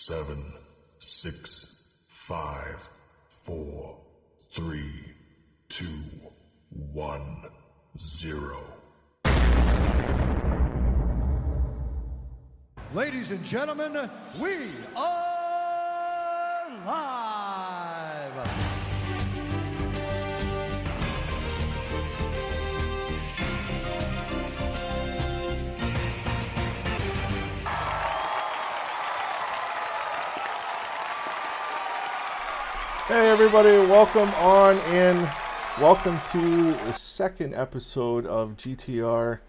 7, 6, 5, 4, 3, 2, 1, 0. Ladies and gentlemen, we are live! Hey everybody, welcome on in. Welcome to the second episode of GTR.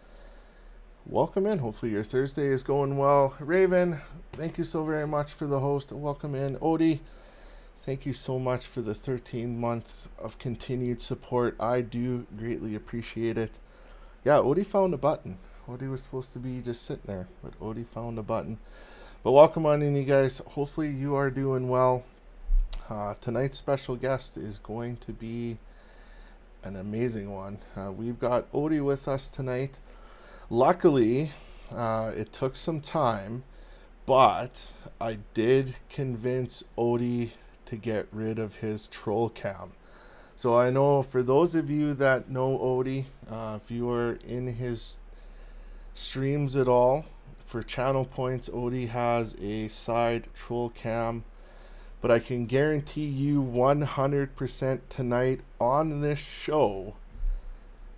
Welcome in. Hopefully your Thursday is going well. Raven, thank you so very much for the host. Welcome in. Odie, thank you so much for the 13 months of continued support. I do greatly appreciate it. Yeah, Odie found a button. Odie was supposed to be just sitting there, but Odie found a button. But welcome on in, you guys. Hopefully you are doing well. Tonight's special guest is going to be an amazing one. We've got Odie with us tonight. Luckily, it took some time, but I did convince Odie to get rid of his troll cam. So I know for those of you that know Odie, if you are in his streams at all, for channel points, Odie has a side troll cam. But I can guarantee you 100% tonight on this show,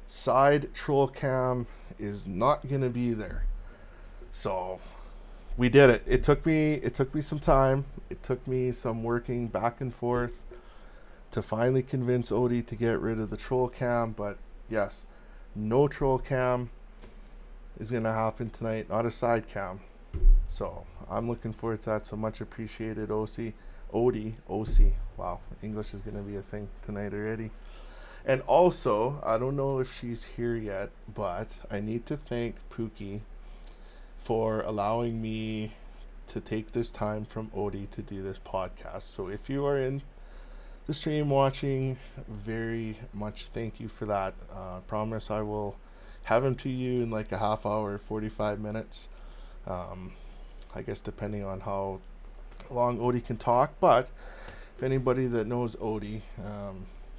side troll cam is not going to be there. So we did it. It took me some time. It took me some working back and forth to finally convince Odie to get rid of the troll cam. But yes, no troll cam is going to happen tonight. Not a side cam. So I'm looking forward to that. So much appreciated, Odie, OC. Wow, English is going to be a thing tonight already. And also, I don't know if she's here yet, but I need to thank Pookie for allowing me to take this time from Odie to do this podcast. So if you are in the stream watching, very much thank you for that. Promise I will have him to you in like a half hour, 45 minutes. I guess depending on how long Odie can talk, but if anybody that knows Odie,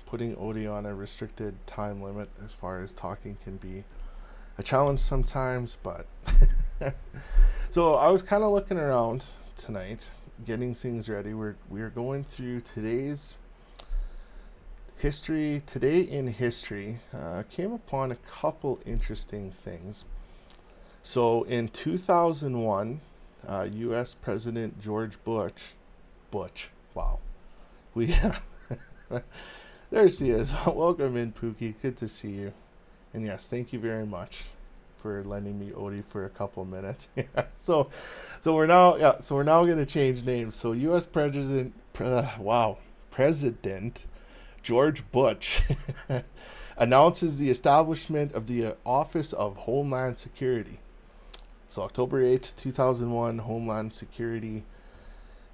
putting Odie on a restricted time limit as far as talking can be a challenge sometimes, but so I was kind of looking around tonight, getting things ready. We're going through today's history. Today in history, came upon a couple interesting things. So in 2001, U.S. President George Bush, wow, there she is. Welcome in, Pookie. Good to see you. And yes, thank you very much for lending me Odie for a couple minutes. So we're now going to change names. So U.S. President George Bush announces the establishment of the Office of Homeland Security. So October 8th, 2001, Homeland Security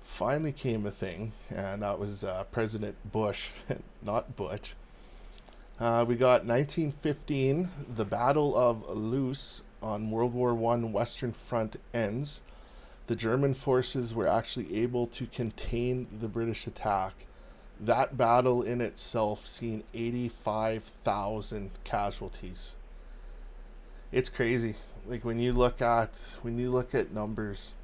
finally came a thing, and that was President Bush, not Butch. We got 1915, the Battle of Loos on World War I Western Front ends. The German forces were actually able to contain the British attack. That battle in itself seen 85,000 casualties. It's crazy. Like when you look at numbers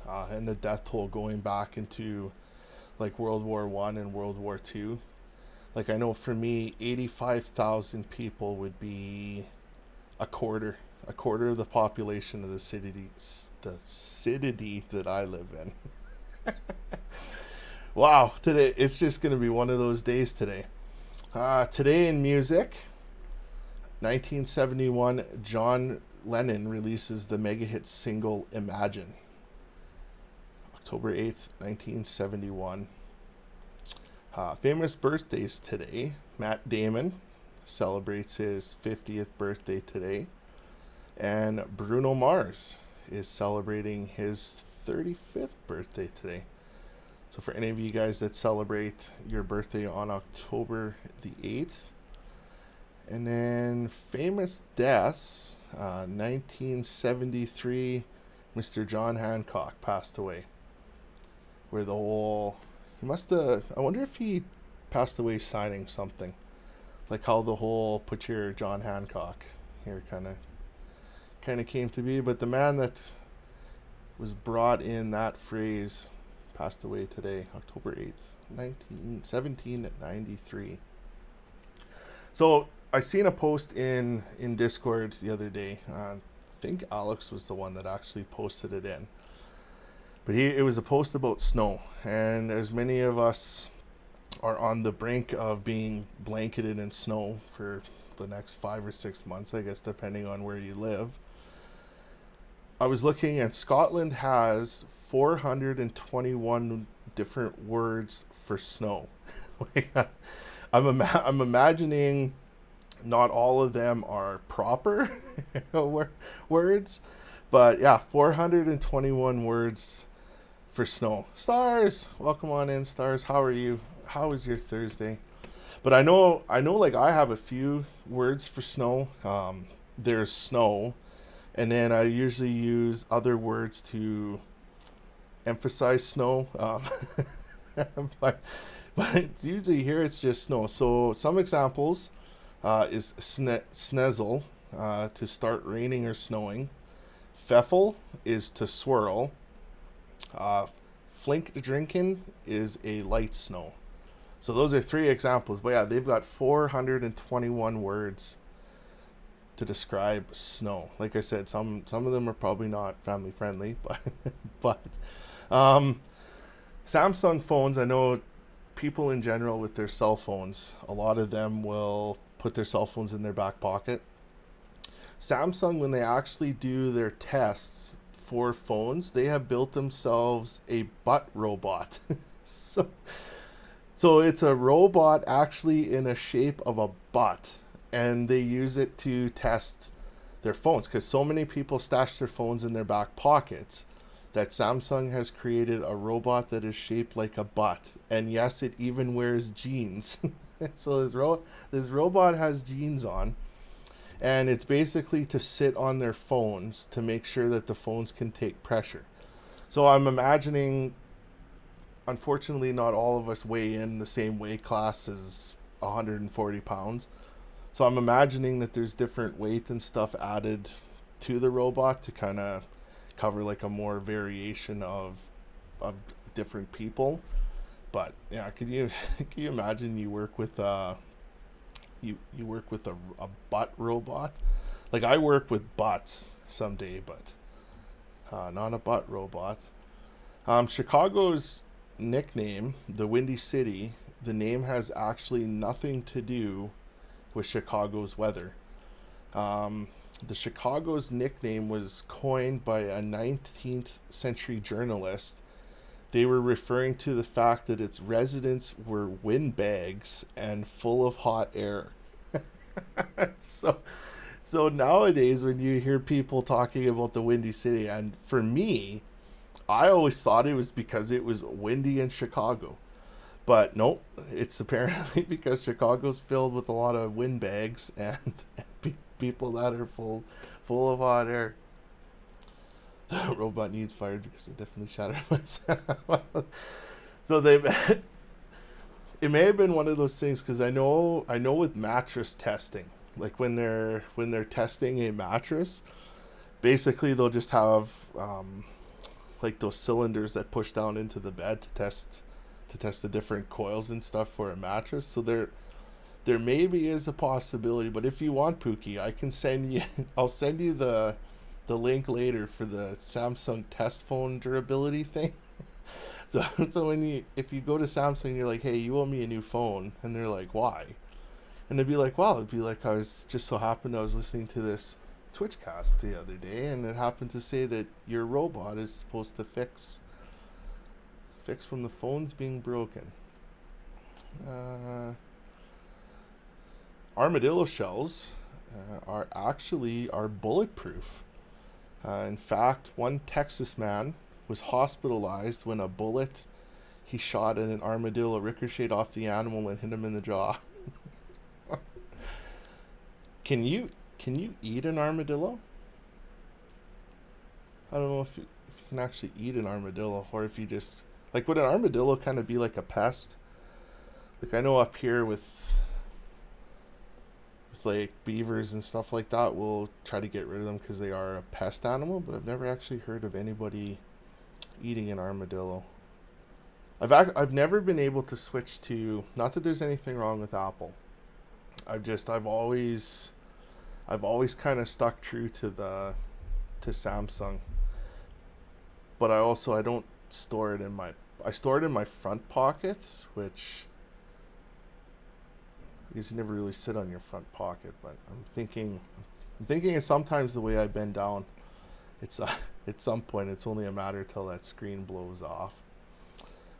and the death toll going back into like World War I and World War II, like I know for me 85,000 people would be a quarter of the population of the city that I live in. Wow, today it's just going to be one of those days today. Today in music, 1971, John Lennon releases the mega hit single Imagine. October 8th, 1971. Famous birthdays today. Matt Damon celebrates his 50th birthday today. And Bruno Mars is celebrating his 35th birthday today. So for any of you guys that celebrate your birthday on October the 8th. And then famous deaths, 1973, Mr. John Hancock passed away. where the whole he must have. I wonder if he passed away signing something, like how the whole put your John Hancock here kind of came to be. But the man that was brought in that phrase passed away today, October 8th, 1793. So I seen a post in Discord the other day. I think Alex was the one that actually posted it in. But it was a post about snow. And as many of us are on the brink of being blanketed in snow for the next 5 or 6 months, I guess, depending on where you live. I was looking, and Scotland has 421 different words for snow. Like, I'm imagining not all of them are proper words, but yeah, 421 words for snow. Stars, welcome on in, Stars. How are you? How is your Thursday? But I know, like I have a few words for snow. There's snow. And then I usually use other words to emphasize snow. But usually here it's just snow. So some examples is snezzle, to start raining or snowing. Pfeffel is to swirl. Flink drinking is a light snow. So those are 3 examples. But yeah, they've got 421 words to describe snow. Like I said, some of them are probably not family friendly, but Samsung phones, I know people in general with their cell phones, a lot of them will put their cell phones in their back pocket. Samsung, when they actually do their tests for phones, they have built themselves a butt robot. so it's a robot actually in a shape of a butt, and they use it to test their phones because so many people stash their phones in their back pockets that Samsung has created a robot that is shaped like a butt. And yes, it even wears jeans. So this robot has jeans on, and it's basically to sit on their phones to make sure that the phones can take pressure. So I'm imagining, unfortunately, not all of us weigh in the same weight class as 140 pounds. So I'm imagining that there's different weight and stuff added to the robot to kind of cover like a more variation of different people. But yeah, can you imagine you work with you work with a butt robot? Like I work with butts someday, but not a butt robot. Chicago's nickname, the Windy City, the name has actually nothing to do with Chicago's weather. The Chicago's nickname was coined by a 19th century journalist. They were referring to the fact that its residents were windbags and full of hot air. So nowadays when you hear people talking about the Windy City, and for me, I always thought it was because it was windy in Chicago. But nope, it's apparently because Chicago's filled with a lot of windbags and people that are full of hot air. The robot needs fired because it definitely shattered my sound. So it may have been one of those things, because I know with mattress testing, like when they're testing a mattress, basically they'll just have like those cylinders that push down into the bed to test the different coils and stuff for a mattress. So there maybe is a possibility, but if you want, Pookie, I'll send you the link later for the Samsung test phone durability thing. So if you go to Samsung, you're like, hey, you owe me a new phone, and they're like, why? And they'd be like, well, it'd be like I was listening to this Twitchcast the other day, and it happened to say that your robot is supposed to fix from the phones being broken. Armadillo shells are bulletproof. In fact, one Texas man was hospitalized when a bullet he shot at an armadillo ricocheted off the animal and hit him in the jaw. Can you eat an armadillo? I don't know if you can actually eat an armadillo, or if you just Like, would an armadillo kind of be like a pest? Like, I know up here with like beavers and stuff like that, we'll try to get rid of them because they are a pest animal, but I've never actually heard of anybody eating an armadillo. I've never been able to switch to, not that there's anything wrong with Apple. I've always kind of stuck true to Samsung. But I don't store it in I store it in my front pocket, which I guess you never really sit on your front pocket, but I'm thinking it's sometimes the way I bend down. It's at some point it's only a matter till that screen blows off.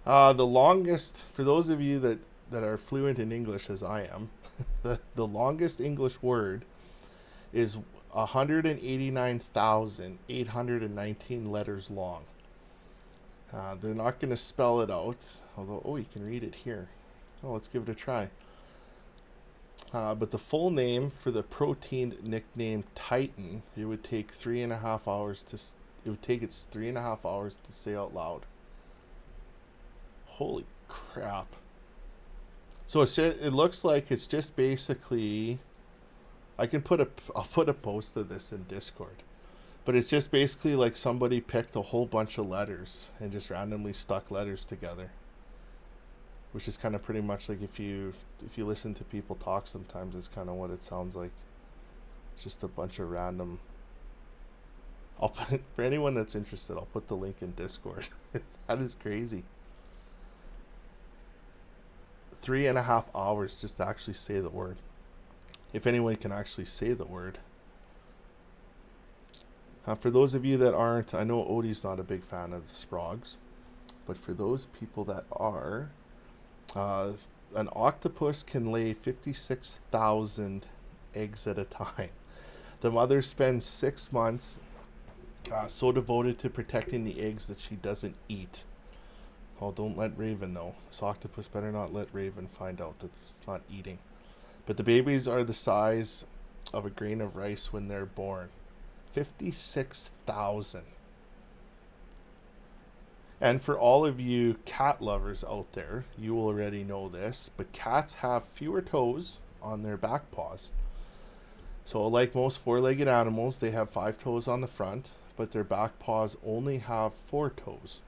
The longest, for those of you that are fluent in English as I am, the longest English word is 189,819 letters long. They're not going to spell it out, although, you can read it here. Let's give it a try. But the full name for the protein nicknamed Titan, it would take 3.5 hours it's 3.5 hours to say out loud. Holy crap. So it looks like it's just basically, I'll put a post of this in Discord, but it's just basically like somebody picked a whole bunch of letters and just randomly stuck letters together, which is kind of pretty much like if you listen to people talk sometimes, it's kind of what it sounds like. It's just a bunch of random. For anyone that's interested, I'll put the link in Discord. That is crazy. 3.5 hours just to actually say the word. If anyone can actually say the word. For those of you that aren't, I know Odie's not a big fan of the Sprogs, but for those people that are, an octopus can lay 56,000 eggs at a time. The mother spends 6 months so devoted to protecting the eggs that she doesn't eat. Oh, don't let Raven know. This octopus better not let Raven find out that it's not eating. But the babies are the size of a grain of rice when they're born. 56,000. And for all of you cat lovers out there, you will already know this, but cats have fewer toes on their back paws. So like most four-legged animals, they have 5 toes on the front, but their back paws only have 4 toes.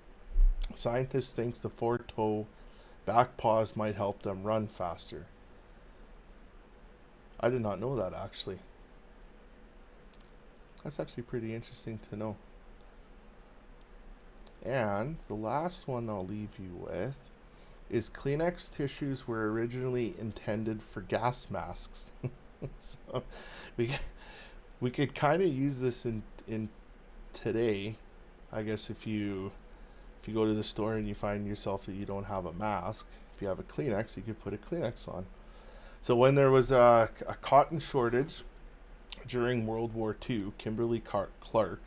Scientists think the 4-toe back paws might help them run faster. I did not know that, actually. That's actually pretty interesting to know. And the last one I'll leave you with is Kleenex tissues were originally intended for gas masks. So we could kind of use this in today. I guess if you go to the store and you find yourself that you don't have a mask, if you have a Kleenex, you could put a Kleenex on. So when there was a cotton shortage during World War II, Kimberly-Clark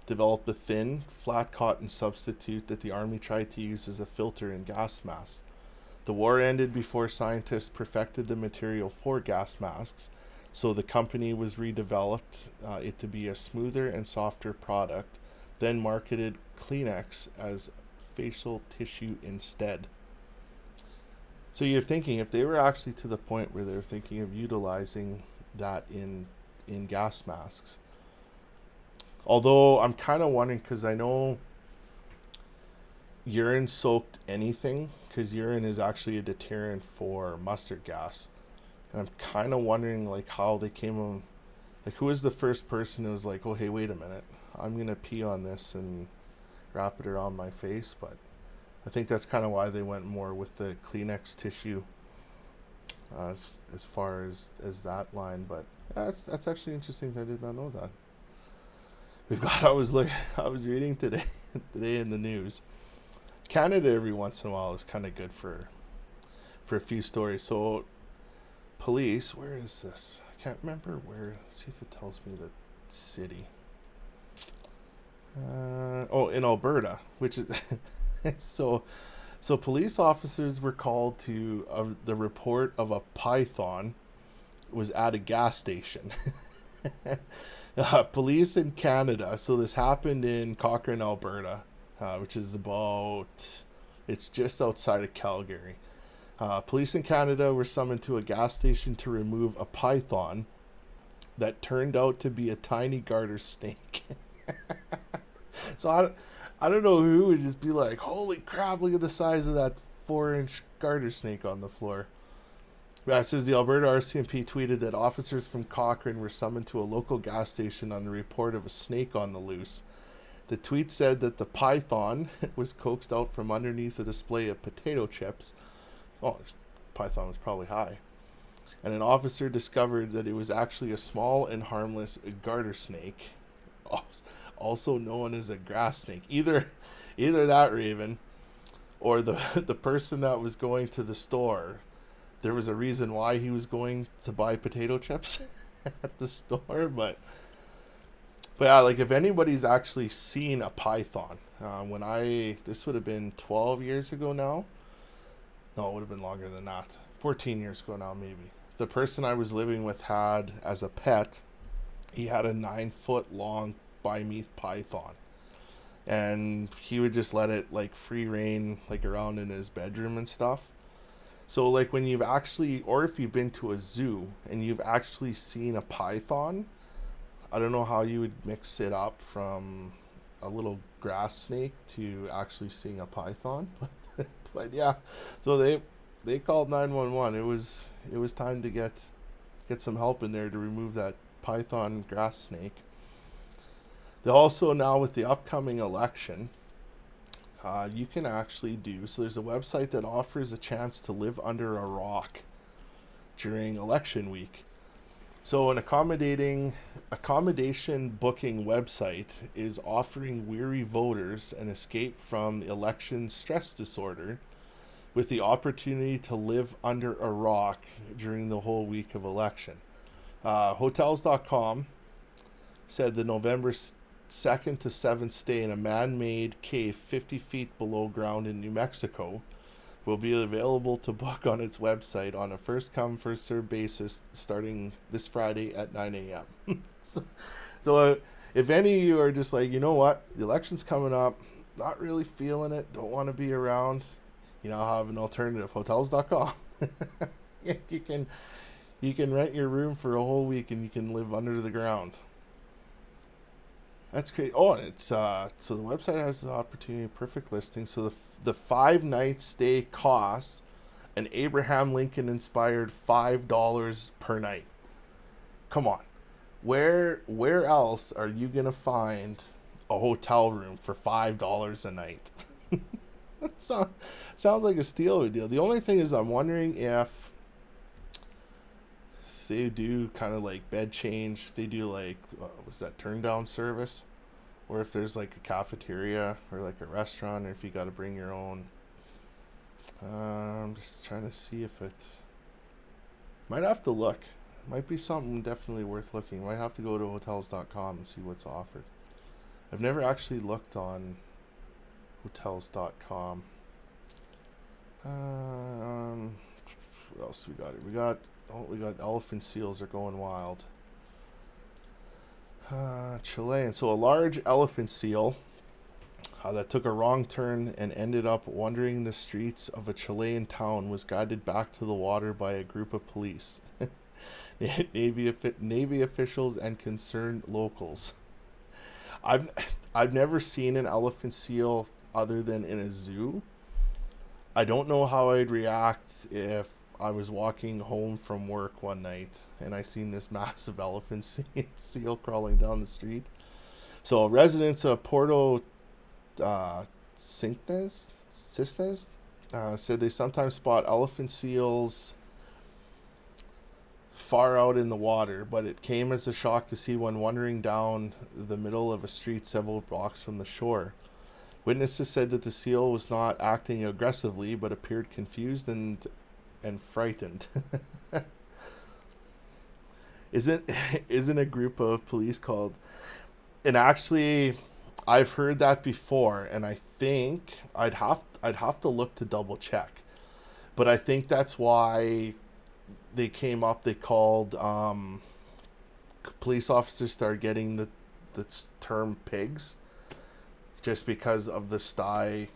developed a thin, flat cotton substitute that the Army tried to use as a filter in gas masks. The war ended before scientists perfected the material for gas masks, so the company was redeveloped it to be a smoother and softer product, then marketed Kleenex as facial tissue instead. So you're thinking, if they were actually to the point where they're thinking of utilizing that in gas masks, although I'm kind of wondering, because I know urine soaked anything, because urine is actually a deterrent for mustard gas, and I'm kind of wondering like how they came on, like who was the first person who was like, oh hey, wait a minute, I'm gonna pee on this and wrap it around my face. But I think that's kind of why they went more with the Kleenex tissue as far as that line. But that's actually interesting. I did not know that. I was reading today in the news, Canada every once in a while is kind of good for a few stories. So police, where is this? I can't remember where. Let's see if it tells me the city. In Alberta, which is so police officers were called to the report of a python was at a gas station. Police in Canada. So this happened in Cochrane, Alberta, which is about It's just outside of Calgary. Police in Canada were summoned to a gas station to remove a python that turned out to be a tiny garter snake. So I don't know who would just be like, holy crap, look at the size of that 4-inch garter snake on the floor. Yeah, it says the Alberta RCMP tweeted that officers from Cochrane were summoned to a local gas station on the report of a snake on the loose. The tweet said that the python was coaxed out from underneath a display of potato chips. Oh, this python was probably high. And an officer discovered that it was actually a small and harmless garter snake, also known as a grass snake. Either that, Raven, or the person that was going to the store, there was a reason why he was going to buy potato chips at the store. But yeah, like if anybody's actually seen a python, this would have been 12 years ago now. No, it would have been longer than that. 14 years ago now, maybe. The person I was living with had, as a pet, he had a 9-foot long Burmese python. And he would just let it like free reign like around in his bedroom and stuff. So like when you've actually, or if you've been to a zoo and you've actually seen a python, I don't know how you would mix it up from a little grass snake to actually seeing a python. But yeah, so they called 911. It was time to get some help in there to remove that python grass snake. They also, now with the upcoming election, you can actually so there's a website that offers a chance to live under a rock during election week. So an accommodation booking website is offering weary voters an escape from election stress disorder with the opportunity to live under a rock during the whole week of election. Hotels.com said the November 2nd to 7th stay in a man-made cave 50 feet below ground in New Mexico will be available to book on its website on a first-come, first-served basis starting this Friday at 9 a.m. So if any of you are just like, you know what, the election's coming up, not really feeling it, don't want to be around, you now have an alternative. Hotels.com. You can rent your room for a whole week and you can live under the ground. That's great. Oh, and it's so the website has the opportunity, perfect listing. So the 5-night stay costs an Abraham Lincoln inspired $5 per night. Come on, where else are you gonna find a hotel room for $5 a night? That sounds like a steal deal. The only thing is, I'm wondering if they do kind of like bed change, if they do like was that turn down service, or if there's like a cafeteria or like a restaurant, or if you got to bring your own. I'm just trying to see if it might have to look. Might be something definitely worth looking. Might have to go to hotels.com and see what's offered. I've never actually looked on hotels.com. What else we got here? We got elephant seals are going wild. Chilean. So a large elephant seal that took a wrong turn and ended up wandering the streets of a Chilean town was guided back to the water by a group of police, Navy officials, and concerned locals. I've never seen an elephant seal other than in a zoo. I don't know how I'd react if I was walking home from work one night and I seen this massive elephant seal crawling down the street. So residents of Puerto Cisnes said they sometimes spot elephant seals far out in the water, but it came as a shock to see one wandering down the middle of a street several blocks from the shore. Witnesses said that the seal was not acting aggressively, but appeared confused and frightened. Isn't a group of police called? And actually, I've heard that before, and I think I'd have to look to double check, but I think that's why they came up. They called police officers started getting the term pigs, just because of the sty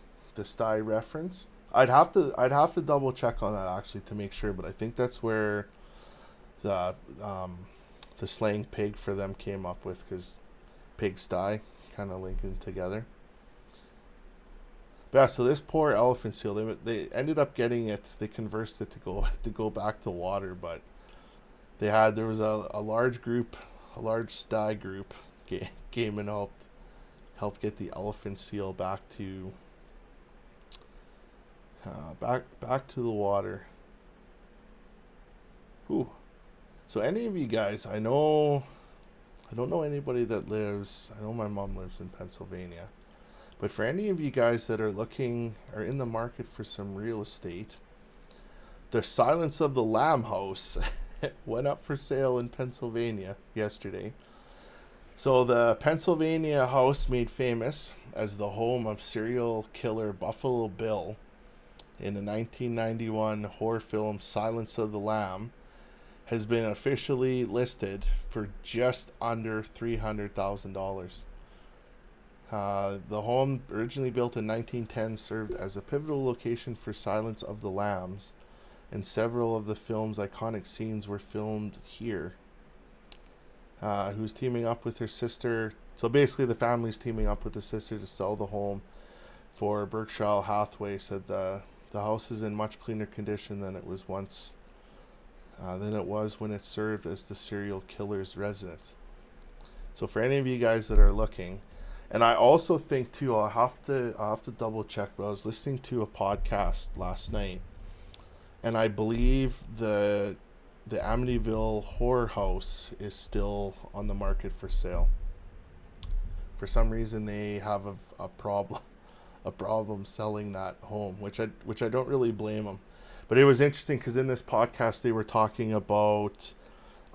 sty reference. I'd have to double check on that actually to make sure, but I think that's where the slang pig for them came up with, because pig sty kind of linking together. But yeah, so this poor elephant seal, they ended up getting it. They conversed it to go back to water, but there was a large group, a large sty group came and helped get the elephant seal back to back to the water. Ooh. So any of you guys, I don't know anybody that lives, I know my mom lives in Pennsylvania, but for any of you guys that are in the market for some real estate, the Silence of the Lamb house went up for sale in Pennsylvania yesterday. So the Pennsylvania house, made famous as the home of serial killer Buffalo Bill in the 1991 horror film Silence of the Lamb, has been officially listed for just under $300,000. The home, originally built in 1910, served as a pivotal location for Silence of the Lambs, and several of the film's iconic scenes were filmed here. Who's teaming up with her sister. So basically the family's teaming up with the sister to sell the home for Berkshire Hathaway. Said the house is in much cleaner condition than it was when it served as the serial killer's residence. So for any of you guys that are looking, and I also think too, I'll have to double check, but I was listening to a podcast last night, and I believe the Amityville horror house is still on the market for sale. For some reason, they have a problem selling that home, which I don't really blame them. But it was interesting because in this podcast they were talking about,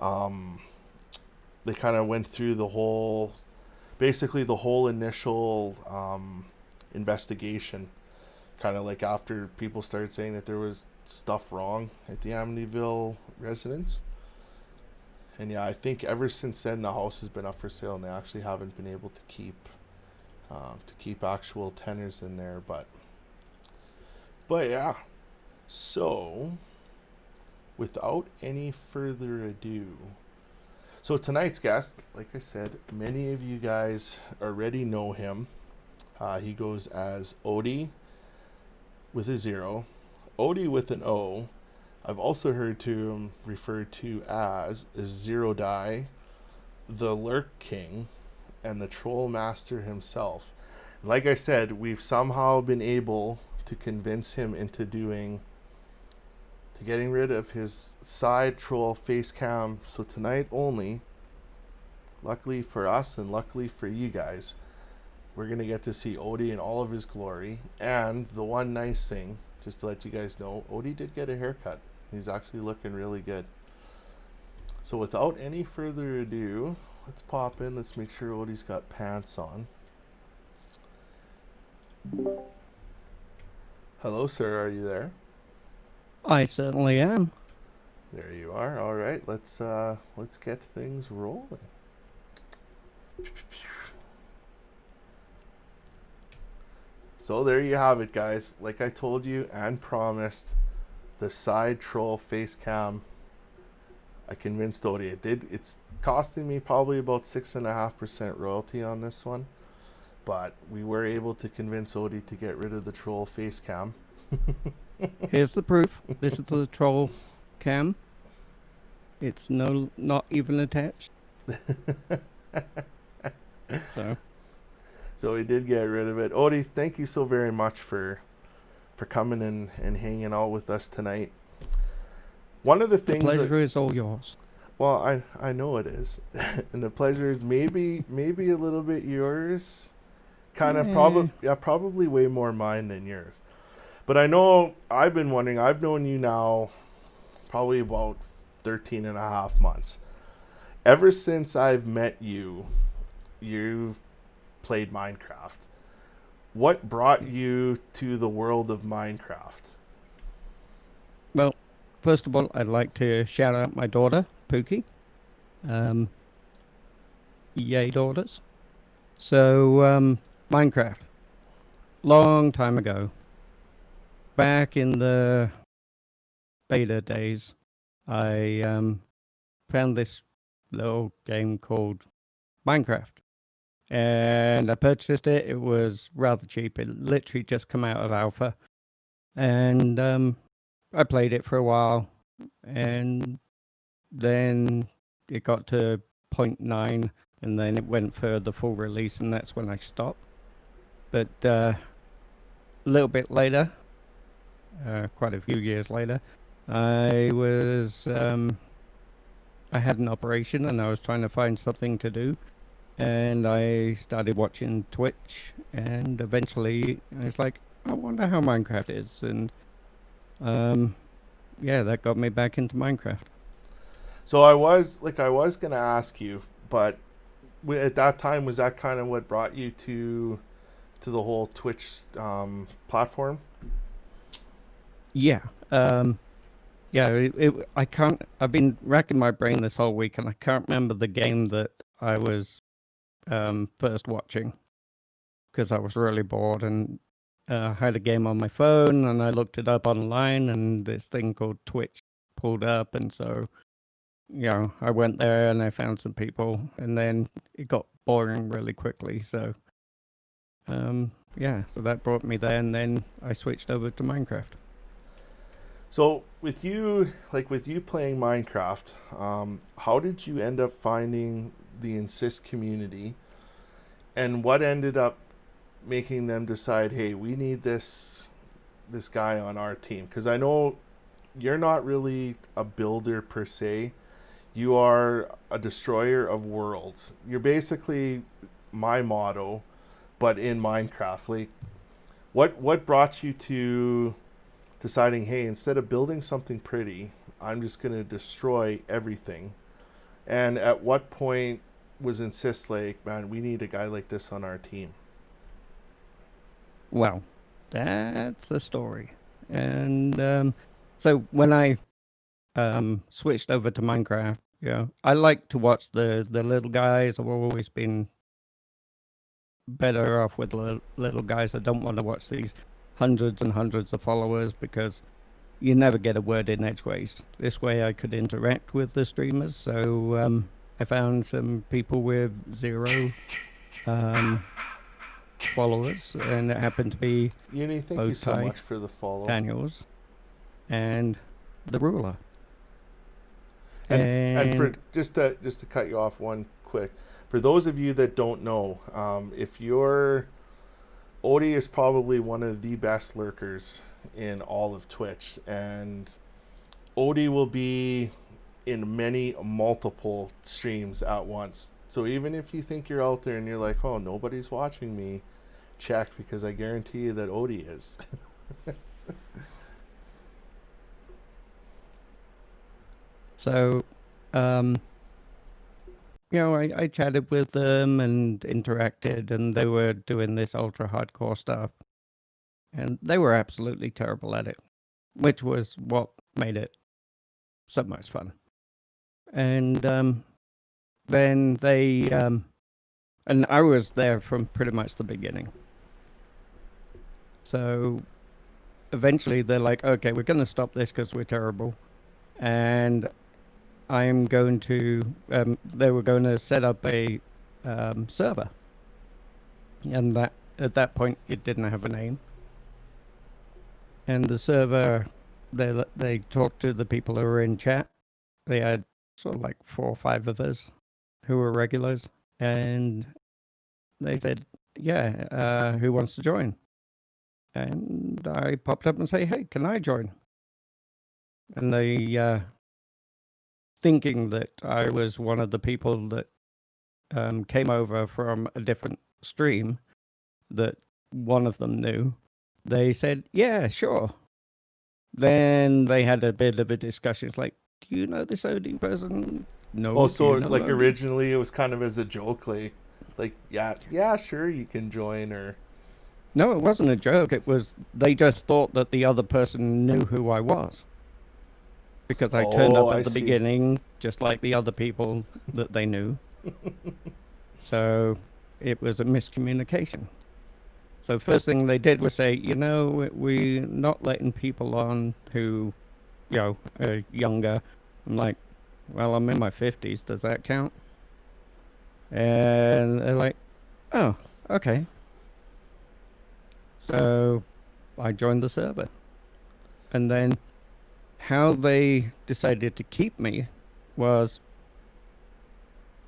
they kind of went through the whole initial investigation, kind of like after people started saying that there was stuff wrong at the Amityville residence. And yeah, I think ever since then the house has been up for sale, and they actually haven't been able to keep actual tenants in there. But yeah. So, without any further ado, so tonight's guest, like I said, many of you guys already know him. He goes as Odie with a 0, Odie with an O. I've also heard him referred to as Zero Die, the Lurk King, and the Troll Master himself. Like I said, we've somehow been able to convince him into getting rid of his side troll face cam. So tonight only, luckily for us and luckily for you guys, we're going to get to see Odie in all of his glory. And the one nice thing, just to let you guys know, Odie did get a haircut. He's actually looking really good. So without any further ado, let's pop in. Let's make sure Odie's got pants on. Hello, sir. Are you there? I certainly am. There you are. All right, let's get things rolling. So there you have it, guys. Like I told you and promised, the side troll face cam. I convinced Odie. It's costing me probably about 6.5% royalty on this one, but we were able to convince Odie to get rid of the troll face cam. Here's the proof. This is the troll cam. It's not even attached. So we did get rid of it. Odie, thank you so very much for coming in and hanging out with us tonight. One of the things, the pleasure is all yours. Well, I know it is. And the pleasure is maybe a little bit yours. Probably way more mine than yours. But I know I've been wondering, I've known you now probably about 13 and a half months. Ever since I've met you, you've played Minecraft. What brought you to the world of Minecraft? Well, first of all, I'd like to shout out my daughter, Pookie. Yay, daughters. So, Minecraft. long time ago, back in the beta days, I found this little game called Minecraft. And I purchased it. It was rather cheap. It literally just come out of alpha. And I played it for a while. And then it got to 0.9. And then it went for the full release. And that's when I stopped. But a little bit later, quite a few years later, I was... I had an operation and I was trying to find something to do. And I started watching Twitch, and eventually I was like, I wonder how Minecraft is, and yeah, that got me back into Minecraft. So I was gonna ask you, but at that time, was that kind of what brought you to the whole Twitch platform? Yeah, yeah. I can't. I've been racking my brain this whole week, and I can't remember the game that I was first watching because I was really bored and had a game on my phone, and I looked it up online, and this thing called Twitch pulled up, and so I went there and I found some people, and then it got boring really quickly. So yeah, so that brought me there, and then I switched over to Minecraft. So with you playing Minecraft, how did you end up finding the Insist community, and what ended up making them decide, hey, we need this guy on our team? Because I know you're not really a builder per se. You are a destroyer of worlds. You're basically my motto, but in Minecraft. Like, what brought you to deciding, hey, instead of building something pretty, I'm just going to destroy everything? And at what point was Insist like, man, we need a guy like this on our team? Well, that's the story. And so when I switched over to Minecraft, I like to watch the little guys. I've always been better off with little guys. I don't want to watch these hundreds and hundreds of followers because you never get a word in edgeways. This way I could interact with the streamers. So I found some people with 0 followers, and it happened to be Uni, thank you so much for the follow. Daniels and the ruler. And for just to cut you off one quick, for those of you that don't know, if you're Odie is probably one of the best lurkers in all of Twitch, and Odie will be in multiple streams at once. So even if you think you're out there and you're like, oh, nobody's watching me, check, because I guarantee you that Odie is. So, I chatted with them and interacted, and they were doing this ultra hardcore stuff. And they were absolutely terrible at it, which was what made it so much fun. And then they, and I was there from pretty much the beginning. So eventually they're like, okay, we're going to stop this because we're terrible. And I'm going to, they were going to set up a server. And that at that point, it didn't have a name. And the server, they talked to the people who were in chat. They had sort of like 4 or 5 of us who were regulars. And they said, yeah, who wants to join? And I popped up and say, hey, can I join? And they, thinking that I was one of the people that came over from a different stream that one of them knew, they said, yeah, sure. Then they had a bit of a discussion. It's like, do you know this OD person? No. Oh, so like OD? Originally it was kind of as a joke, like yeah, sure, you can join, or... No, it wasn't a joke. It was, they just thought that the other person knew who I was. Because I turned up at the beginning, just like the other people that they knew. So it was a miscommunication. So first thing they did was say, we're not letting people on who, are younger. I'm like, well, I'm in my 50s. Does that count? And they're like, oh, okay. So I joined the server. And then how they decided to keep me was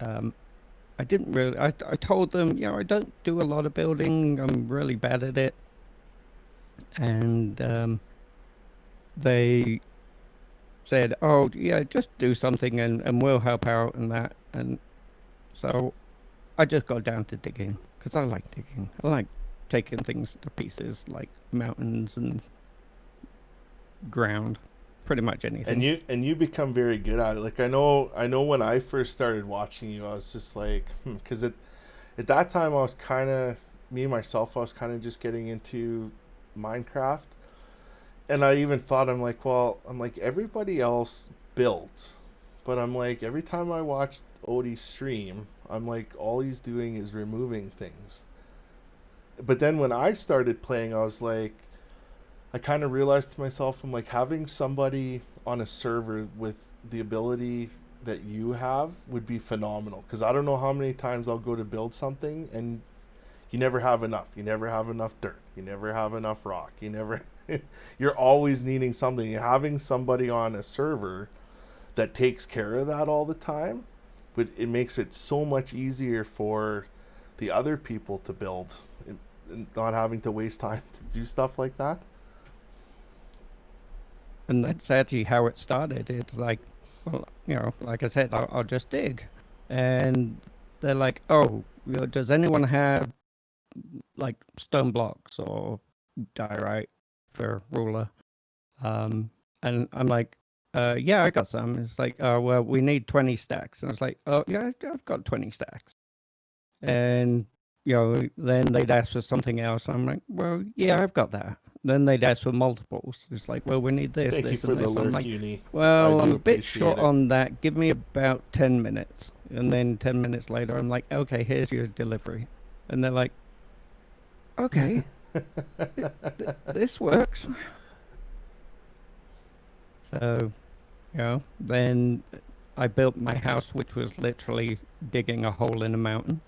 I didn't really, I told them, I don't do a lot of building. I'm really bad at it. And they said, oh, yeah, just do something and we'll help out and that. And so I just got down to digging because I like digging. I like taking things to pieces like mountains and ground, pretty much anything. And you become very good at it. Like I know when I first started watching you, I was just like, because at that time I was kind of me myself. I was kind of just getting into Minecraft, and I even thought I'm like everybody else built, but I'm like every time I watch Odie stream, I'm like all he's doing is removing things. But then when I started playing, I was like, I kind of realized to myself, I'm like, having somebody on a server with the ability that you have would be phenomenal. Because I don't know how many times I'll go to build something and you never have enough. You never have enough dirt. You never have enough rock. You never. You're always needing something. Having somebody on a server that takes care of that all the time, but it makes it so much easier for the other people to build and not having to waste time to do stuff like that. And that's actually how it started. It's like, well, like I said, I'll just dig. And they're like, oh, does anyone have like stone blocks or diorite for ruler? And I'm like, yeah, I got some. It's like, oh, well, we need 20 stacks. And I was like, oh, yeah, I've got 20 stacks. And, then they'd ask for something else. I'm like, well, yeah, I've got that. Then they'd ask for multiples. It's like, well, we need this, Thank you this, for and the this. I'm lurk, like, Uni. I well, I'm do a bit appreciate short it. on that. Give me about 10 minutes. And then 10 minutes later, I'm like, okay, here's your delivery. And they're like, okay, this works. So, then I built my house, which was literally digging a hole in a mountain.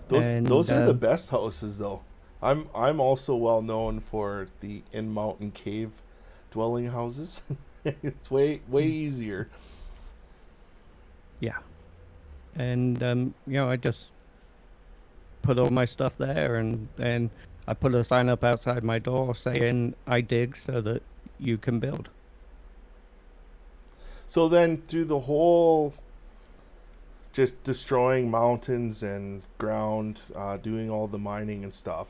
Those And are the best houses though. I'm also well known for the in mountain cave dwelling houses. It's way easier. yeah, and I just put all my stuff there, and then I put a sign up outside my door saying I dig so that you can build. So then through the whole just destroying mountains and ground, doing all the mining and stuff.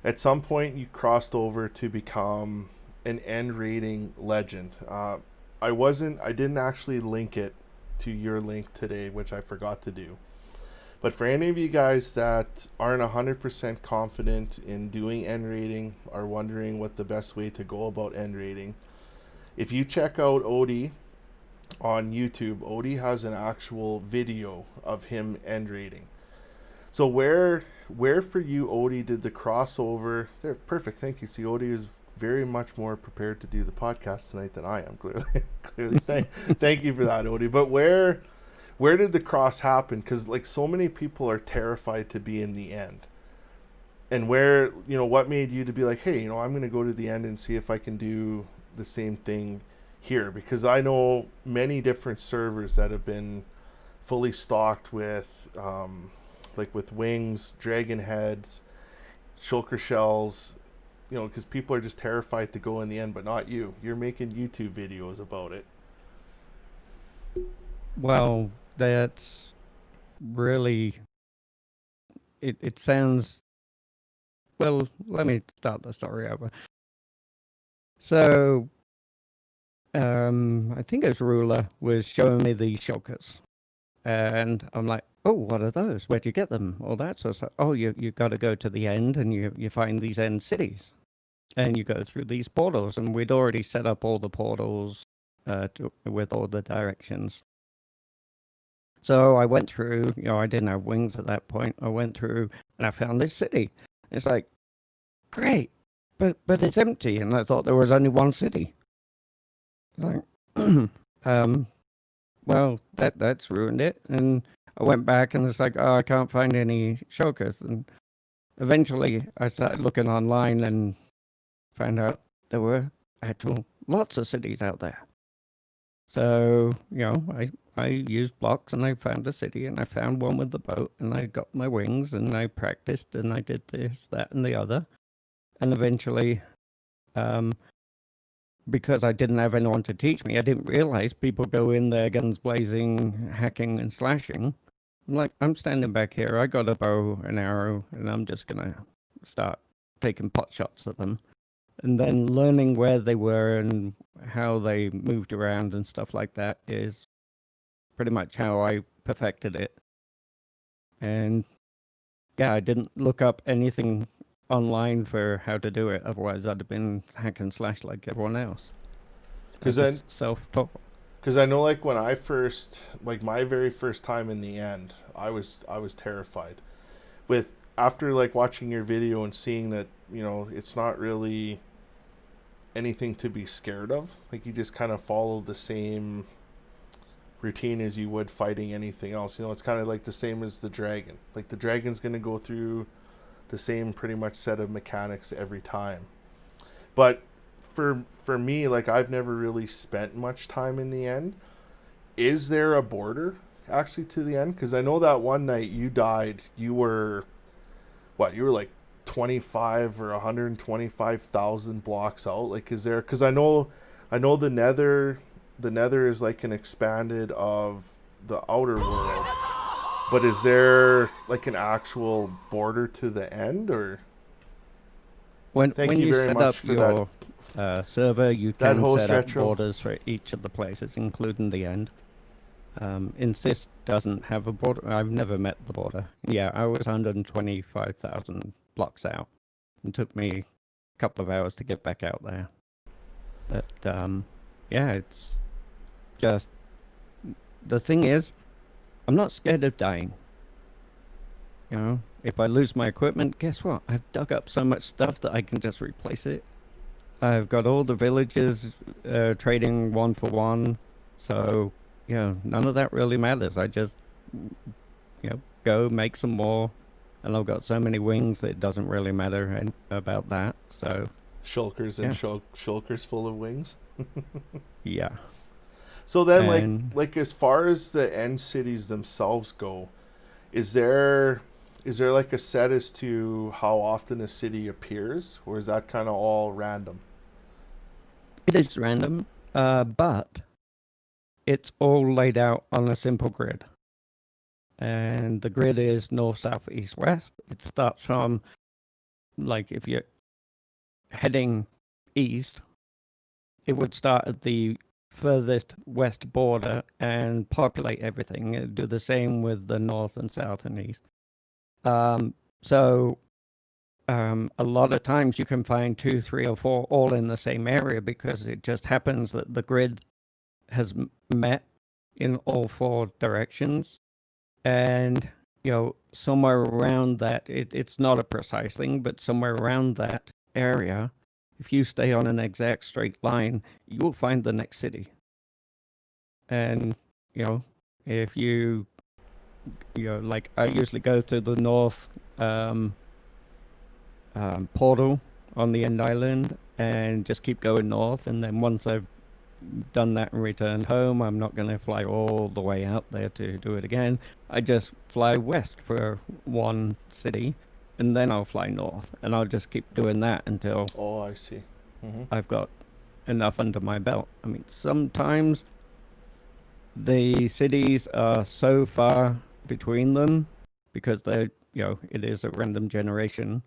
At some point, you crossed over to become an end rating legend. I didn't actually link it to your link today, which I forgot to do. But for any of you guys that aren't 100% confident in doing end rating, are wondering what the best way to go about end rating, if you check out Odie on YouTube, Odie has an actual video of him end rating. So where for you, Odie, did the crossover? There, perfect. Thank you. See, Odie is very much more prepared to do the podcast tonight than I am. Clearly. Thank you for that, Odie. But where did the cross happen? Because like so many people are terrified to be in the end. And what made you to be like, hey, I'm going to go to the end and see if I can do the same thing here? Because I know many different servers that have been fully stocked with like with wings, dragon heads, shulker shells, because people are just terrified to go in the end, but not you. You're making YouTube videos about it. Well, that's really it sounds well. Let me start the story over. So I think as ruler was showing me the shulkers. And I'm like, oh, what are those? Where'd you get them? All that sort of stuff. Oh, you got to go to the end and you find these end cities. And you go through these portals. And we'd already set up all the portals with all the directions. So I went through, I didn't have wings at that point. I went through and I found this city. It's like, great, but it's empty. And I thought there was only one city. Like, well, that's ruined it. And I went back and it's like, oh, I can't find any shulkers. And eventually I started looking online and found out there were actual lots of cities out there. So, I used blocks and I found a city and I found one with the boat and I got my wings and I practiced and I did this, that, and the other. And eventually, because I didn't have anyone to teach me, I didn't realize people go in there guns blazing, hacking and slashing. I'm standing back here, I got a bow and arrow, and I'm just going to start taking pot shots at them. And then learning where they were and how they moved around and stuff like that is pretty much how I perfected it. And yeah, I didn't look up anything online for how to do it. Otherwise, I'd have been hack and slash like everyone else. Because then self-taught. Because I know, like, when I first, like, my very first time in the end, I was terrified. After, like, watching your video and seeing that, it's not really anything to be scared of. Like, you just kind of follow the same routine as you would fighting anything else. It's kind of like the same as the dragon. Like, the dragon's going to go through the same pretty much set of mechanics every time. But for me, like, I've never really spent much time in the end. Is there a border actually to the end? Because I know that one night you died, you were like 25 or 125,000 blocks out. Like, is there? Because I know the Nether is like an expanded of the outer world. But is there like an actual border to the end, or? Thank you very much for your server, you can set up borders for each of the places, including the end. Insist doesn't have a border. I've never met the border. Yeah, I was 125,000 blocks out. It took me a couple of hours to get back out there. But yeah, it's just, the thing is, I'm not scared of dying. If I lose my equipment, guess what? I've dug up so much stuff that I can just replace it. I've got all the villages trading 1 for 1. So, none of that really matters. I just, go make some more. And I've got so many wings that it doesn't really matter about that. So shulkers and shulkers full of wings. Yeah. So then, like as far as the end cities themselves go, is there like a set as to how often a city appears, or is that kind of all random? It is random, but it's all laid out on a simple grid. And the grid is north, south, east, west. It starts from, like, if you're heading east, it would start at the furthest west border and populate everything. It'd do the same with the north and south and east. So a lot of times you can find 2, 3, or 4 all in the same area because it just happens that the grid has met in all 4 directions. And, somewhere around that, it's not a precise thing, but somewhere around that area, if you stay on an exact straight line, you will find the next city. And, if you, like I usually go to the north portal on the end island and just keep going north. And then once I've done that and returned home, I'm not going to fly all the way out there to do it again. I just fly west for one city and then I'll fly north, and I'll just keep doing that until I see. I've got enough under my belt. I mean, sometimes the cities are so far between them because they're, it is a random generation,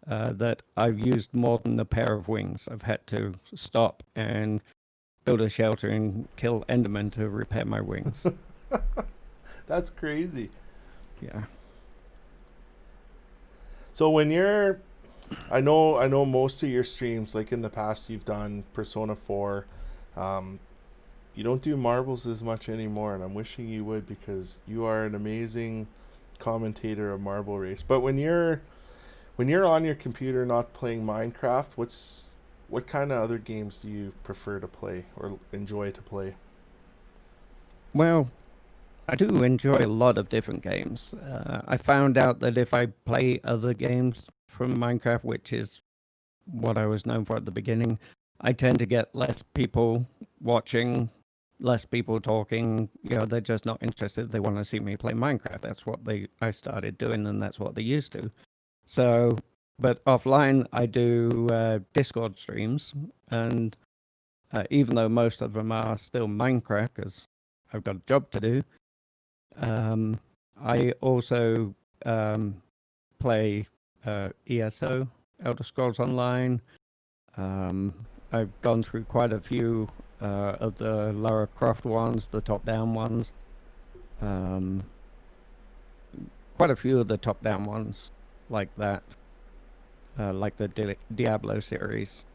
that I've used more than a pair of wings. I've had to stop and build a shelter and kill Endermen to repair my wings. That's crazy. Yeah. So when you're, I know most of your streams, like in the past, you've done Persona 4. You don't do marbles as much anymore, and I'm wishing you would, because you are an amazing commentator of Marble Race. But when you're when you're on your computer not playing Minecraft, what kind of other games do you prefer to play or enjoy to play? Well, I do enjoy a lot of different games. I found out that if I play other games from Minecraft, which is what I was known for at the beginning, I tend to get less people watching, less people talking. You know, they're just not interested. They want to see me play Minecraft. That's what I started doing, and that's what they used to. So, but offline, I do Discord streams, and even though most of them are still Minecraft, because I've got a job to do, I also play ESO, Elder Scrolls Online. I've gone through quite a few of the Lara Croft ones, the top-down ones. Quite a few of the top-down ones like that, like the Diablo series.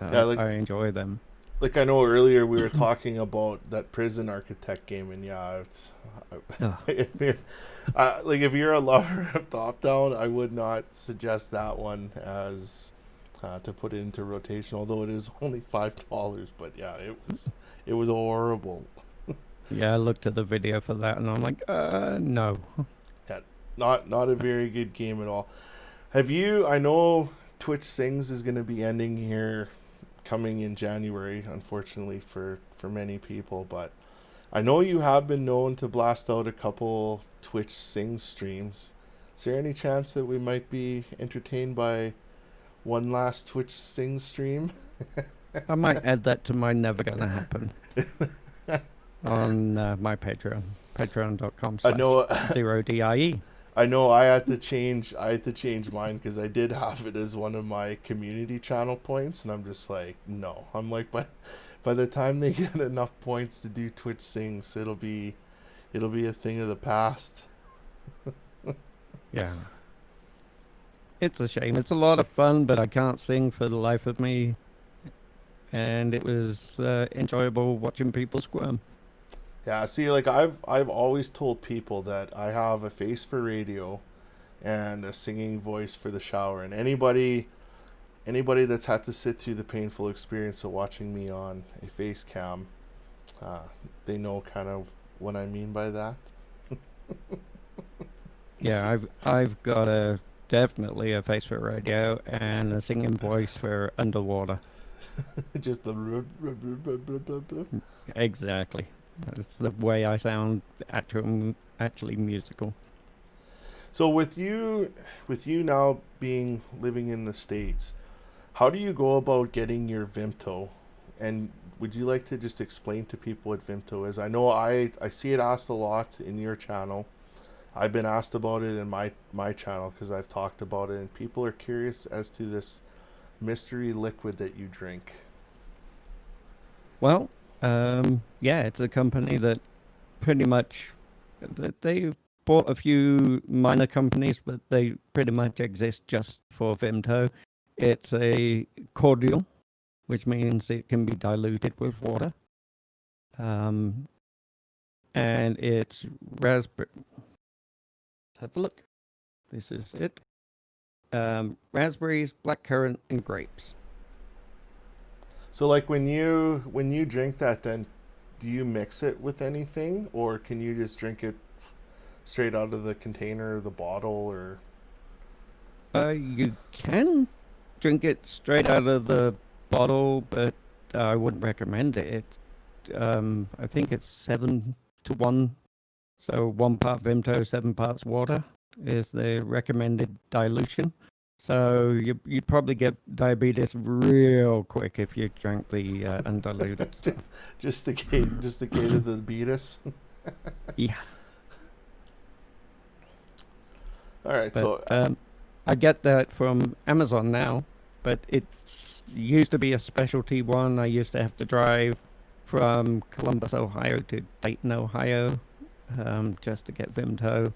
Yeah, I enjoy them. like I know earlier we were talking about that Prison Architect game, and yeah, if you're a lover of top down, I would not suggest that one as to put it into rotation. Although it is only $5, but yeah, it was horrible. Yeah, I looked at the video for that, and I'm like, no. Yeah, not a very good game at all. Have you? I know Twitch Sings is going to be ending here, coming in January, unfortunately for many people, but I know you have been known to blast out a couple Twitch Sing streams. Is there any chance that we might be entertained by one last Twitch Sing stream? I might add that to my never gonna happen on my Patreon, I know. patreon.com/0DIE. I know I had to change mine because I did have it as one of my community channel points, and I'm just like, no. I'm like, by the time they get enough points to do Twitch Sings, it'll be a thing of the past. Yeah. It's a shame. It's a lot of fun, but I can't sing for the life of me. And it was enjoyable watching people squirm. Yeah, see, like I've always told people that I have a face for radio and a singing voice for the shower, and anybody that's had to sit through the painful experience of watching me on a face cam, they know kind of what I mean by that. Yeah, I've got definitely a face for radio and a singing voice for underwater. Just the Exactly. That's the way I sound actually musical. So with you now living in the States, how do you go about getting your Vimto? And would you like to just explain to people what Vimto is? I know I see it asked a lot in your channel. I've been asked about it in my channel because I've talked about it, and people are curious as to this mystery liquid that you drink. Well, yeah, it's a company that pretty much they bought a few minor companies, but they pretty much exist just for Vimto. It's a cordial, which means it can be diluted with water. And it's raspberry. Let's have a look. This is it. Raspberries, blackcurrant, and grapes. So like when you drink that, then do you mix it with anything, or can you just drink it straight out of the container or the bottle? Or You can drink it straight out of the bottle, but I wouldn't recommend it. I think it's 7-1, so 1 part Vimto, 7 parts water is the recommended dilution. So you'd probably get diabetes real quick if you drank the undiluted stuff. just to cater the beatus. Yeah. All right, But, so I get that from Amazon now, but it used to be a specialty one. I used to have to drive from Columbus, Ohio to Dayton, Ohio, just to get Vimto.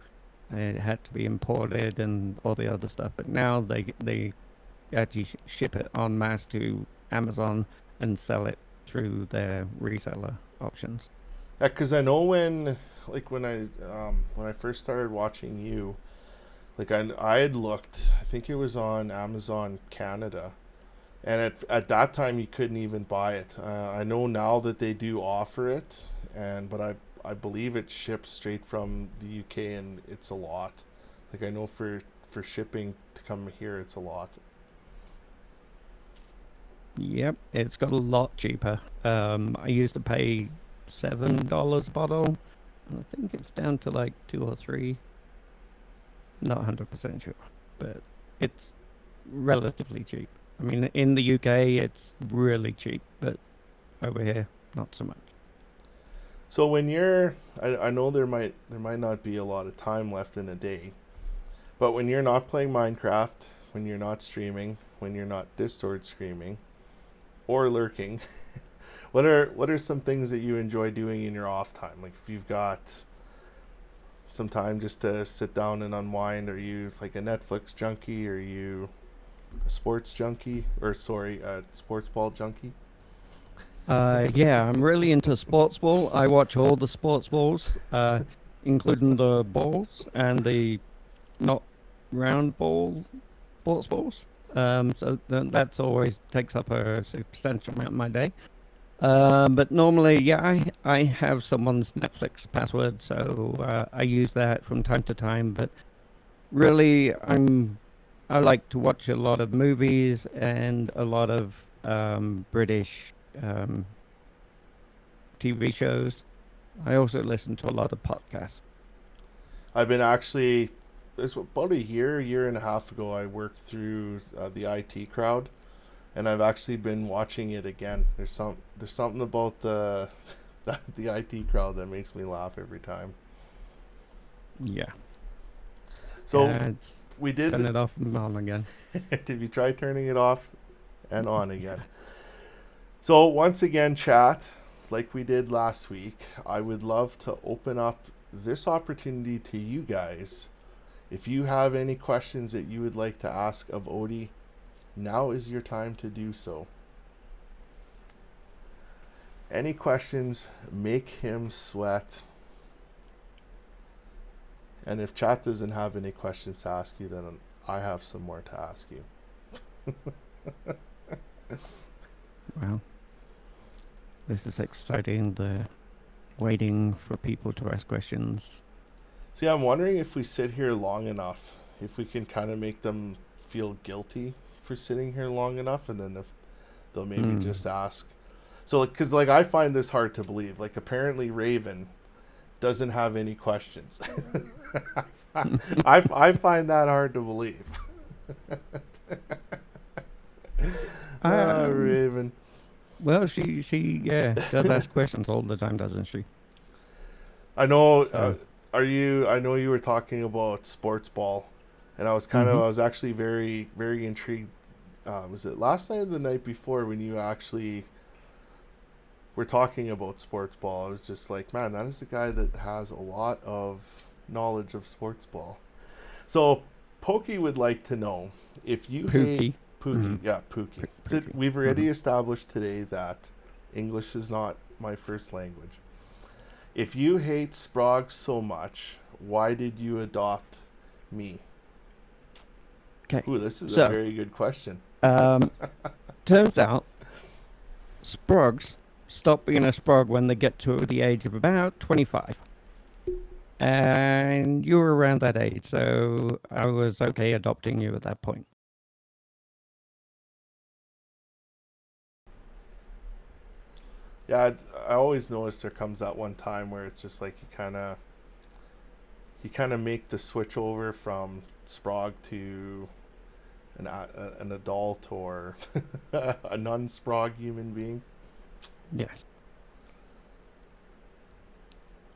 It had to be imported and all the other stuff. But now they actually ship it en masse to Amazon and sell it through their reseller options. yeah, because I know when I first started watching you, Like I had looked, I think it was on Amazon Canada, and at that time you couldn't even buy it. I know now that they do offer it, but I believe it ships straight from the UK, and it's a lot. Like I know for shipping to come here, it's a lot. Yep, it's got a lot cheaper. I used to pay $7 a bottle, and I think it's down to like 2 or 3. Not 100% sure, but it's relatively cheap. I mean, in the UK, it's really cheap, but over here, not so much. So I know there might not be a lot of time left in a day, but when you're not playing Minecraft, when you're not streaming, when you're not Discord streaming, or lurking, what are some things that you enjoy doing in your off time? Like if you've got some time just to sit down and unwind, are you like a Netflix junkie? Are you a sports junkie? Or sorry, a sports ball junkie? Yeah, I'm really into sports ball. I watch all the sports balls, including the balls and the not round ball sports balls. That's always takes up a substantial amount of my day. But normally, yeah, I have someone's Netflix password, so I use that from time to time. But really, I like to watch a lot of movies and a lot of British TV shows. I also listen to a lot of podcasts. I've been actually, this about a year and a half ago, I worked through the IT crowd, and I've actually been watching it again. There's something about the the IT crowd that makes me laugh every time. Yeah. So It's we did. turn it off and on again. Did you try turning it off and on again? So once again, chat, like we did last week, I would love to open up this opportunity to you guys. If you have any questions that you would like to ask of Odie, now is your time to do so. Any questions, make him sweat. And if chat doesn't have any questions to ask you, then I have some more to ask you. Wow. This is exciting. The waiting for people to ask questions. See, I'm wondering if we sit here long enough, if we can kind of make them feel guilty for sitting here long enough, and then if they'll maybe just ask. So, because like I find this hard to believe. Like apparently Raven doesn't have any questions. I find that hard to believe. Raven. Well, she does ask questions all the time, doesn't she? I know. I know you were talking about sports ball, and I was I was actually very, very intrigued. Was it last night or the night before when you actually were talking about sports ball? I was just like, man, that is a guy that has a lot of knowledge of sports ball. So, Pokey would like to know if you hate Pookie. Yeah, Pookie. So we've already established today that English is not my first language. If you hate Sprague so much, why did you adopt me? Okay. Ooh, this is a very good question. Turns out, Sprogs stop being a Sprog when they get to the age of about 25. And you were around that age, so I was okay adopting you at that point. Yeah, I always notice there comes that one time where it's just like you kind of make the switch over from Sprague to an adult or a non-Sprague human being. Yes.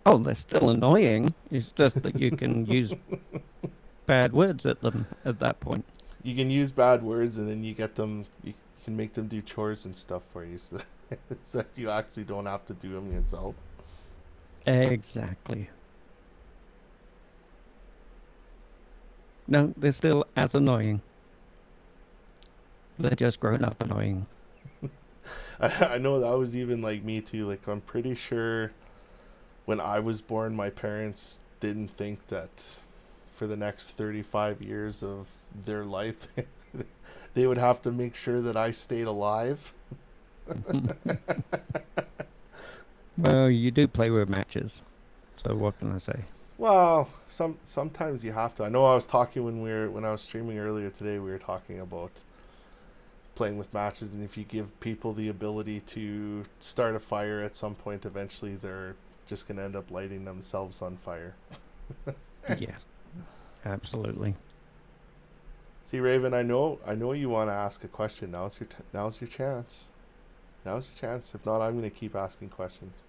Oh, they're still annoying. It's just that you can use bad words at them at that point. You can use bad words, and then you get them. You can make them do chores and stuff for you, so that you actually don't have to do them yourself. Exactly. No, they're still as annoying. They're just grown up annoying. I know that was even like me too. Like I'm pretty sure when I was born, my parents didn't think that for the next 35 years of their life, they would have to make sure that I stayed alive. Well, you do play with matches, so what can I say? Well, sometimes you have to. I know I was talking when I was streaming earlier today. We were talking about playing with matches, and if you give people the ability to start a fire at some point, eventually they're just going to end up lighting themselves on fire. Yes, absolutely. See, Raven, I know you want to ask a question. Now's your chance. Now's your chance. If not, I'm going to keep asking questions.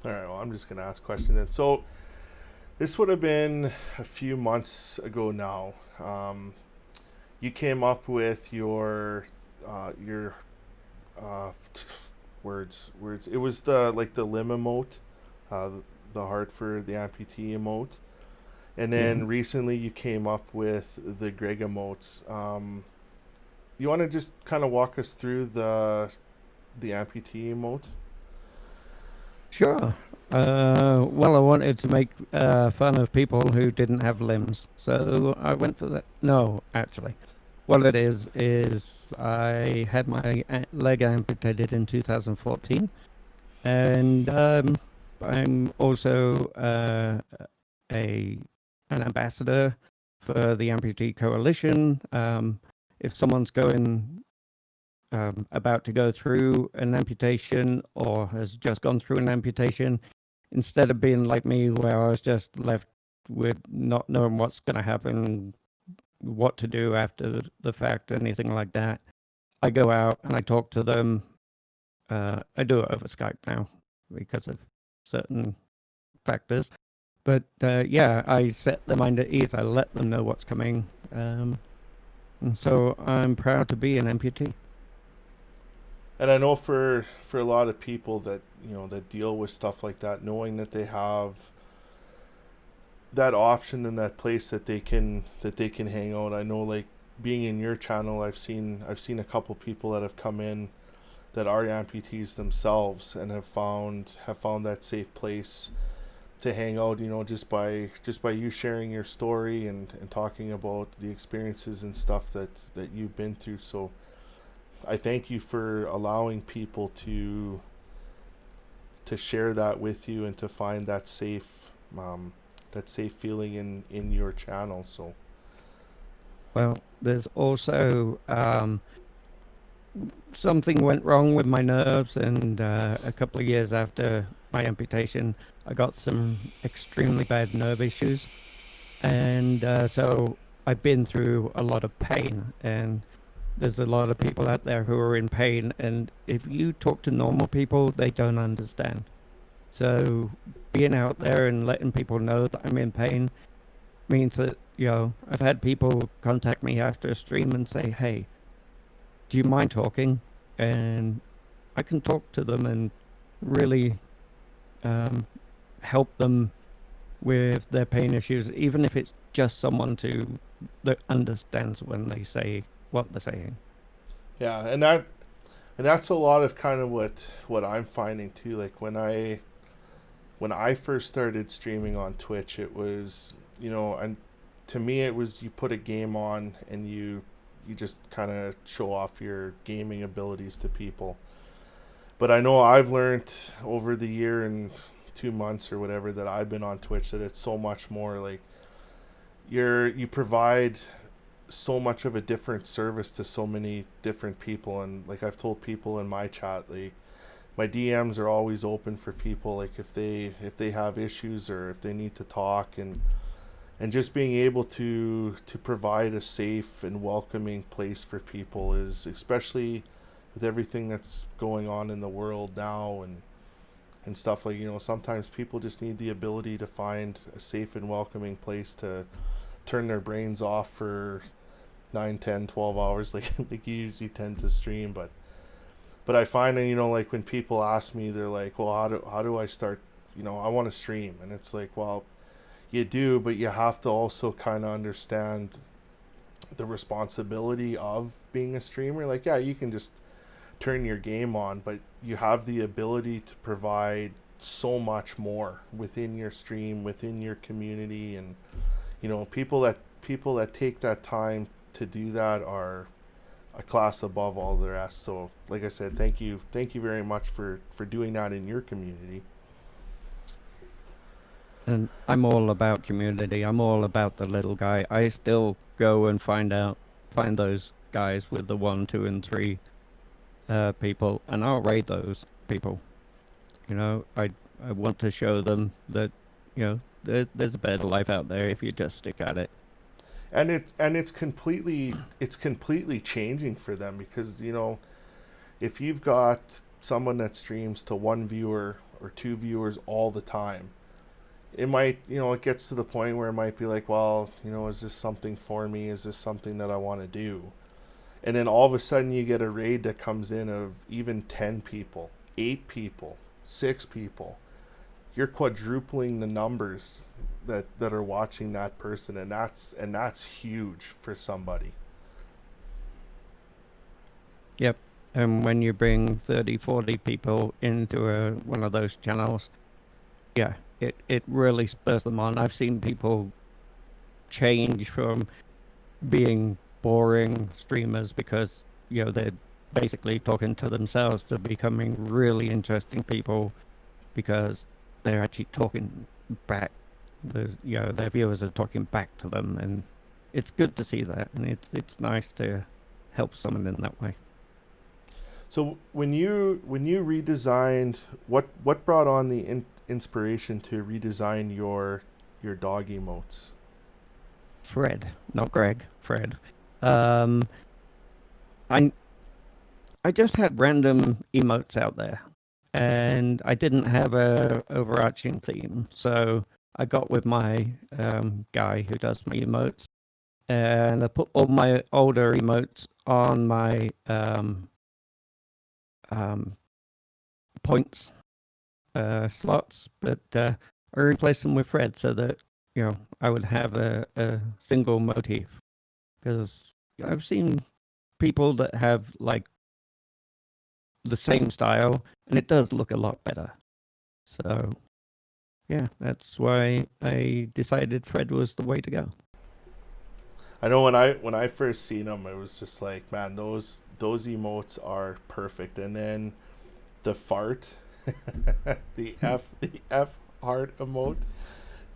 All right, well, I'm just going to ask questions. And so this would have been a few months ago now. You came up with your words. It was the limb emote, the heart for the amputee emote, and then recently you came up with the Greg emotes. You want to just kind of walk us through the amputee emote? Sure. Well, I wanted to make fun of people who didn't have limbs, so I went for that. No, actually, what it is I had my leg amputated in 2014, and I'm also an ambassador for the Amputee Coalition. If someone's about to go through an amputation or has just gone through an amputation, instead of being like me, where I was just left with not knowing what's going to happen, what to do after the fact, anything like that, I go out and I talk to them. I do it over Skype now because of certain factors. But yeah, I set their mind at ease. I let them know what's coming. And so I'm proud to be an amputee. And I know for a lot of people that that deal with stuff like that, knowing that they have that option and that place that they can hang out. I know, like, being in your channel, I've seen a couple people that have come in that are amputees themselves and have found that safe place to hang out, just by you sharing your story and talking about the experiences and stuff that you've been through. So I thank you for allowing people to share that with you and to find that safe feeling in your channel. So, Well, there's also something went wrong with my nerves, and a couple of years after my amputation, I got some extremely bad nerve issues, and so I've been through a lot of pain, and there's a lot of people out there who are in pain, and if you talk to normal people, they don't understand. So being out there and letting people know that I'm in pain means that, I've had people contact me after a stream and say, hey, do you mind talking? And I can talk to them and really help them with their pain issues, even if it's just someone that understands when they say what they're saying. yeah, and that's a lot of kind of what I'm finding too. Like, when I first started streaming on Twitch, it was, and to me it was, you put a game on and you just kind of show off your gaming abilities to people. But I know I've learned over the year and 2 months or whatever that I've been on Twitch that it's so much more. Like, you provide so much of a different service to so many different people. And like I've told people in my chat, like, my DMs are always open for people, like if they have issues or if they need to talk, and just being able to provide a safe and welcoming place for people is, especially with everything that's going on in the world now and stuff, like, sometimes people just need the ability to find a safe and welcoming place to turn their brains off for 9, 10, 12 hours like you usually tend to stream. But I find that, like, when people ask me, they're like, well, how do I start, I want to stream. And it's like, well, you do, but you have to also kind of understand the responsibility of being a streamer. Like, yeah, you can just turn your game on, but you have the ability to provide so much more within your stream, within your community, and people that take that time to do that are a class above all the rest. So, like I said, thank you very much for doing that in your community. And I'm all about community. I'm all about the little guy. I still go and find those guys with the 1, 2, and 3 people, and I'll raid those people. I want to show them that there's a better life out there if you just stick at it. And it's completely changing for them, because if you've got someone that streams to one viewer or two viewers all the time, it might, it gets to the point where it might be like, well, is this something for me? Is this something that I want to do? And then all of a sudden you get a raid that comes in of even 10 people, 8 people, 6 people. You're quadrupling the numbers that are watching that person, and that's huge for somebody. Yep. And when you bring 30, 40 people into one of those channels, yeah, it really spurs them on. I've seen people change from being boring streamers because they're basically talking to themselves to becoming really interesting people because they're actually talking back. Their viewers are talking back to them, and it's good to see that, and it's nice to help someone in that way. So when you redesigned, what brought on the inspiration to redesign your dog emotes? Fred, not Greg. Fred. Um, I I just had random emotes out there, and I didn't have a overarching theme, so I got with my guy who does my emotes, and I put all my older emotes on my um, points slots, but I replaced them with Fred so that I would have a single motif, because I've seen people that have like the same style, and it does look a lot better. So yeah, that's why I decided Fred was the way to go. I know when I first seen them, it was just like, man, those emotes are perfect. And then the fart, the F heart emote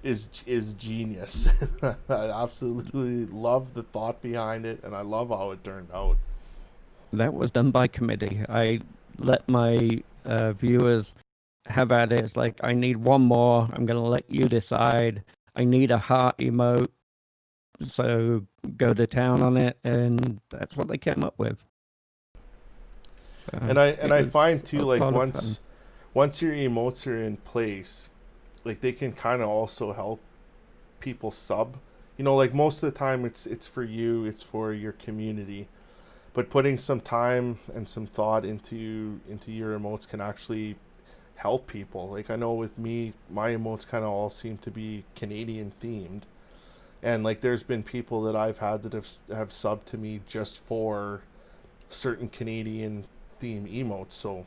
is genius. I absolutely love the thought behind it, and I love how it turned out. That was done by committee. I let my viewers have at it. It's like, I need one more. I'm going to let you decide. I need a heart emote. So go to town on it. And that's what they came up with. So And I it was find too, a like, lot of fun. once your emotes are in place, like, they can kind of also help people sub. Like, most of the time it's for you, it's for your community. But putting some time and some thought into your emotes can actually help people. Like, I know with me, my emotes kind of all seem to be Canadian themed, and like there's been people that I've had that have subbed to me just for certain Canadian theme emotes. So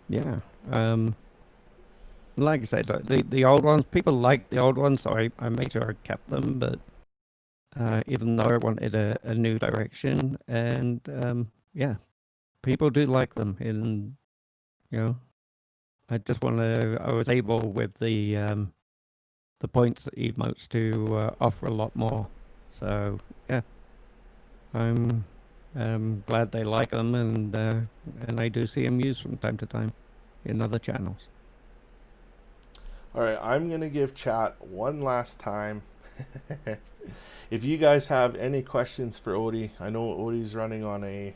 Yeah. Like I said, the old ones, people like the old ones, so I made sure I kept them. But even though I wanted a new direction, and yeah, people do like them. And you know, I was able with the points emotes to offer a lot more. So yeah, I'm glad they like them, and I do see them used from time to time in other channels. all right, I'm gonna give chat one last time. If you guys have any questions for Odie, I know Odie's running on a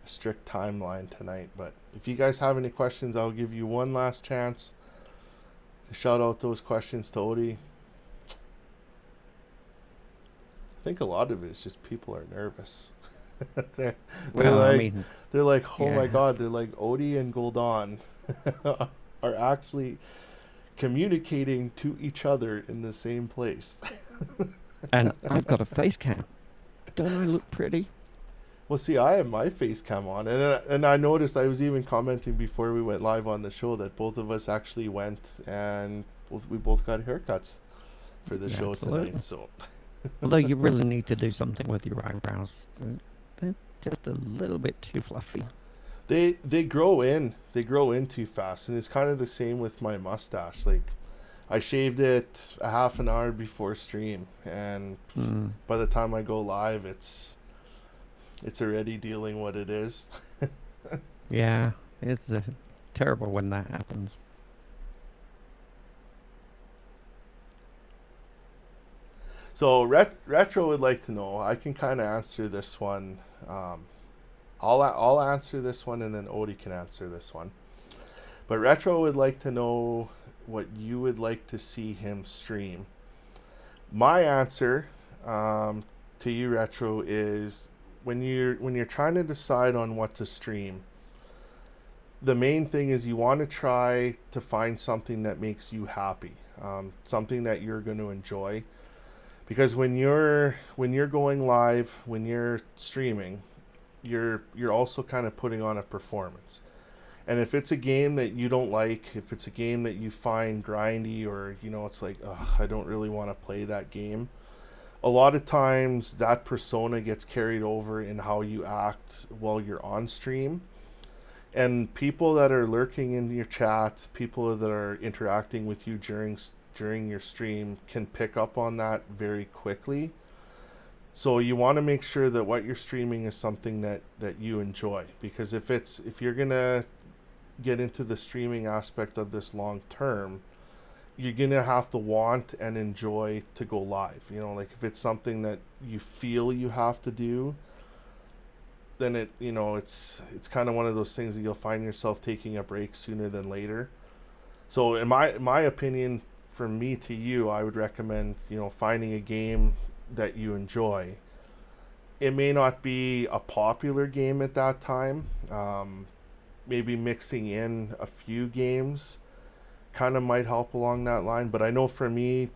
strict timeline tonight, but if you guys have any questions, I'll give you one last chance to shout out those questions to Odie. I think a lot of it is just people are nervous. they're, they're Well, I like mean, they're like, oh my yeah, god, they're like Odie and Gul'dan are actually communicating to each other in the same place. And I've got a face cam. Don't I look pretty? Well, see, I have my face cam on, and I noticed I was even commenting before we went live on the show that both of us actually went and we both got haircuts for the show Absolutely. tonight. So, Although you really need to do something with your eyebrows. They're just a little bit too fluffy. they grow in too fast, and it's kind of the same with my mustache. Like, I shaved it a half an hour before stream, and by the time I go live, it's already dealing what it is. Yeah, it's terrible when that happens. So retro would like to know. I can kind of answer this one. I'll answer this one, and then Odie can answer this one. But retro would like to know what you would like to see him stream. My answer to you, retro, is when you're trying to decide on what to stream. The main thing is you want to try to find something that makes you happy, something that you're going to enjoy. Because when you're going live, when you're streaming, you're also kind of putting on a performance. And if it's a game that you don't like, if it's a game that you find grindy, or it's like, ugh, I don't really want to play that game, a lot of times that persona gets carried over in how you act while you're on stream. And people that are lurking in your chat, people that are interacting with you during your stream can pick up on that very quickly. So you want to make sure that what you're streaming is something that you enjoy, because if you're gonna get into the streaming aspect of this long term, you're gonna have to want and enjoy to go live. Like, if it's something that you feel you have to do, then it's kind of one of those things that you'll find yourself taking a break sooner than later. So in my opinion, from me to you, I would recommend finding a game that you enjoy. It may not be a popular game at that time. Maybe mixing in a few games kind of might help along that line. But I know for me,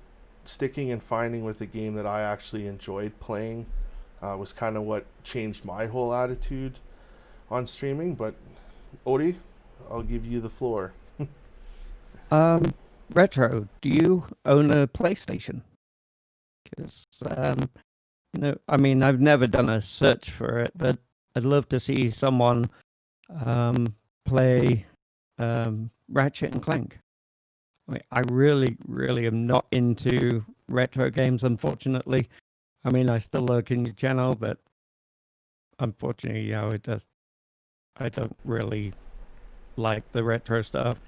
sticking and finding with a game that I actually enjoyed playing was kind of what changed my whole attitude on streaming. But Odie, I'll give you the floor. Retro, do you own a PlayStation? Because, I mean, I've never done a search for it, but I'd love to see someone play Ratchet and Clank. I mean, I really, really am not into retro games, unfortunately. I mean, I still lurk in your channel, but unfortunately, I don't really like the retro stuff.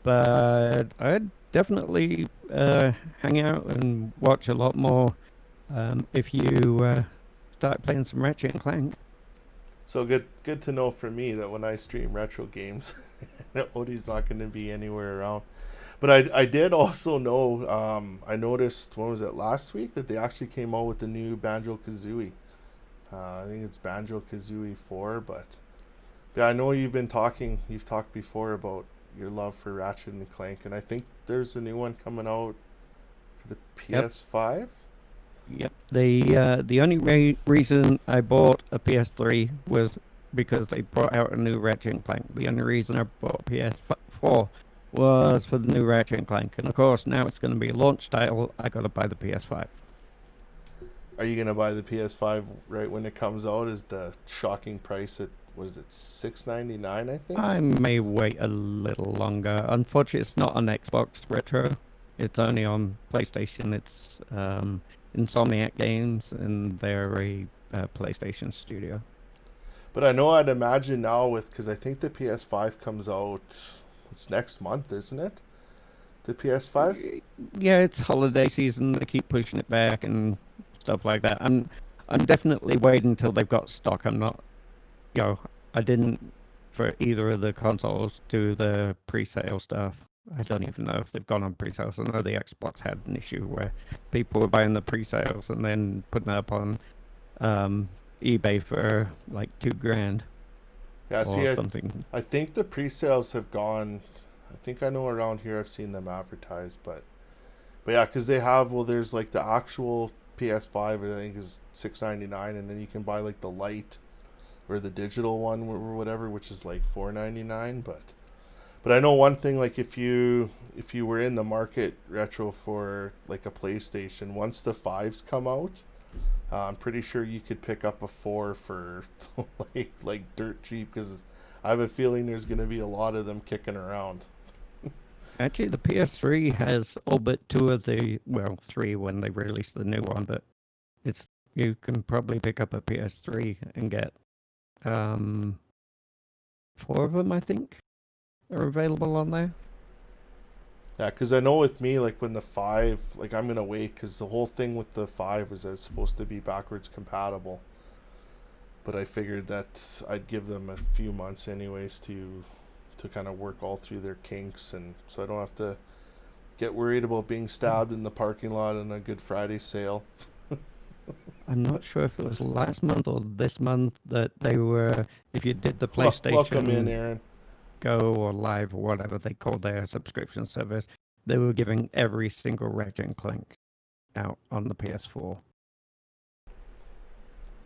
But I'd definitely hang out and watch a lot more if you start playing some Ratchet and Clank. So good to know for me that when I stream retro games, Odie's not going to be anywhere around. But I did also know, I noticed, when was it, last week, that they actually came out with the new Banjo-Kazooie. I think it's Banjo-Kazooie 4, but yeah, I know you've talked before about your love for Ratchet and Clank, and I think there's a new one coming out for the PS5. Yep. The only reason I bought a PS3 was because they brought out a new Ratchet and Clank. The only reason I bought a PS4 was for the new Ratchet and Clank, and of course now it's going to be a launch title. I got to buy the PS5. Are you gonna buy the PS5 right when it comes out? Is the shocking price at, was it $6.99? I think I may wait a little longer. Unfortunately, it's not on Xbox Retro. It's only on PlayStation. It's Insomniac Games, and they're a PlayStation studio. But I know, I'd imagine now, because I think the PS5 comes out, it's next month, isn't it? The PS5? Yeah, it's holiday season. They keep pushing it back and stuff like that. I'm definitely waiting until they've got stock. I'm not, I didn't, for either of the consoles, do the pre-sale stuff. I don't even know if they've gone on pre-sales. I know the Xbox had an issue where people were buying the pre-sales and then putting it up on eBay for like $2,000. Yeah, see, something. I think the pre-sales have gone, I think I know around here I've seen them advertised, but yeah, because they have, well, there's like the actual PS5, I think is $6.99, and then you can buy like the light or the digital one or whatever, which is like $4.99. But I know one thing, like if you were in the market, retro, for like a PlayStation, once the fives come out, I'm pretty sure you could pick up a 4 for like dirt cheap, because I have a feeling there's going to be a lot of them kicking around. Actually, the PS3 has all but 2 of the, well, 3 when they release the new one, but it's, you can probably pick up a PS3 and get 4 of them, I think, are available on there. Yeah, because I know with me, like when the 5, like I'm going to wait, because the whole thing with the 5 was that it's supposed to be backwards compatible. But I figured that I'd give them a few months anyways to kind of work all through their kinks, and so I don't have to get worried about being stabbed in the parking lot on a Good Friday sale. I'm not sure if it was last month or this month that they were, if you did the PlayStation Welcome in, Aaron. Go or Live or whatever they call their subscription service, they were giving every single Ratchet and Clank out on the PS4.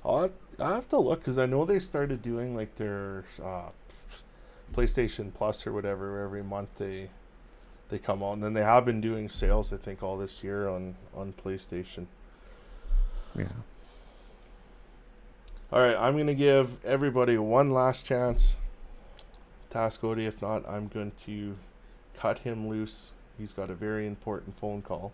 I have to look, because I know they started doing like their PlayStation Plus or whatever every month they come out, and then they have been doing sales, I think, all this year on PlayStation. Yeah. All right, I'm going to give everybody one last chance. Task Odie, if not, I'm going to cut him loose. He's got a very important phone call.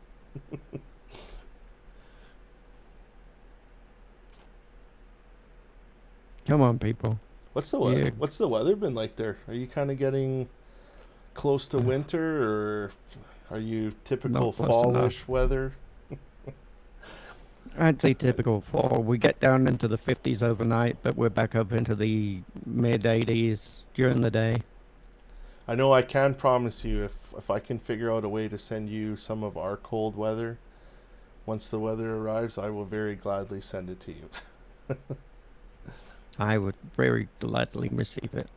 Come on, people. What's the weather? Yeah. What's the weather been like there? Are you kind of getting close to winter, or are you typical Not close fallish weather? I'd say typical fall. We get down into the 50s overnight, but we're back up into the mid 80s during the day. I know I can promise you, if I can figure out a way to send you some of our cold weather, once the weather arrives, I will very gladly send it to you. I would very gladly receive it.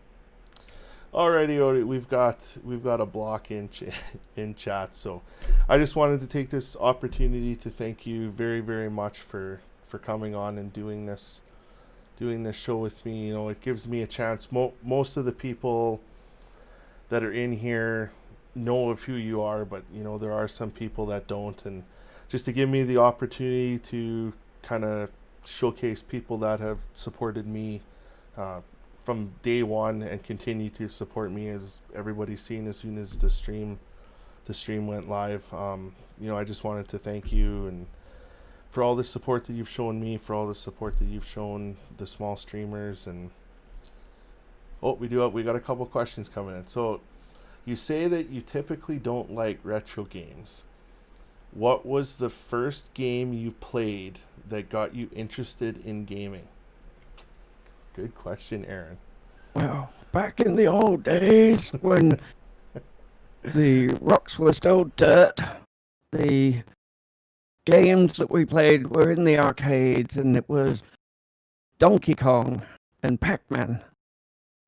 Alrighty, Odie, we've got a block in chat, so I just wanted to take this opportunity to thank you very, very much for coming on and doing this show with me. You know, it gives me a chance. Most of the people that are in here know of who you are, but you know, there are some people that don't, and just to give me the opportunity to kind of showcase people that have supported me from day one and continue to support me, as everybody's seen as soon as the stream went live. You know, I just wanted to thank you, and for all the support that you've shown me, for all the support that you've shown the small streamers. And we got a couple questions coming in. So you say that you typically don't like retro games. What was the first game you played that got you interested in gaming? Good question, Aaron. Well, back in the old days when the rocks were still dirt, the games that we played were in the arcades, and it was Donkey Kong and Pac-Man.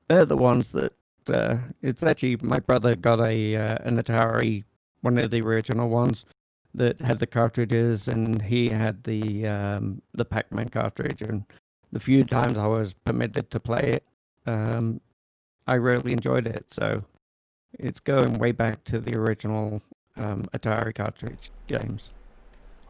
They're the ones that, it's actually, my brother got an Atari, one of the original ones, that had the cartridges, and he had the Pac-Man cartridge, and the few times I was permitted to play it, I really enjoyed it. So it's going way back to the original Atari cartridge games.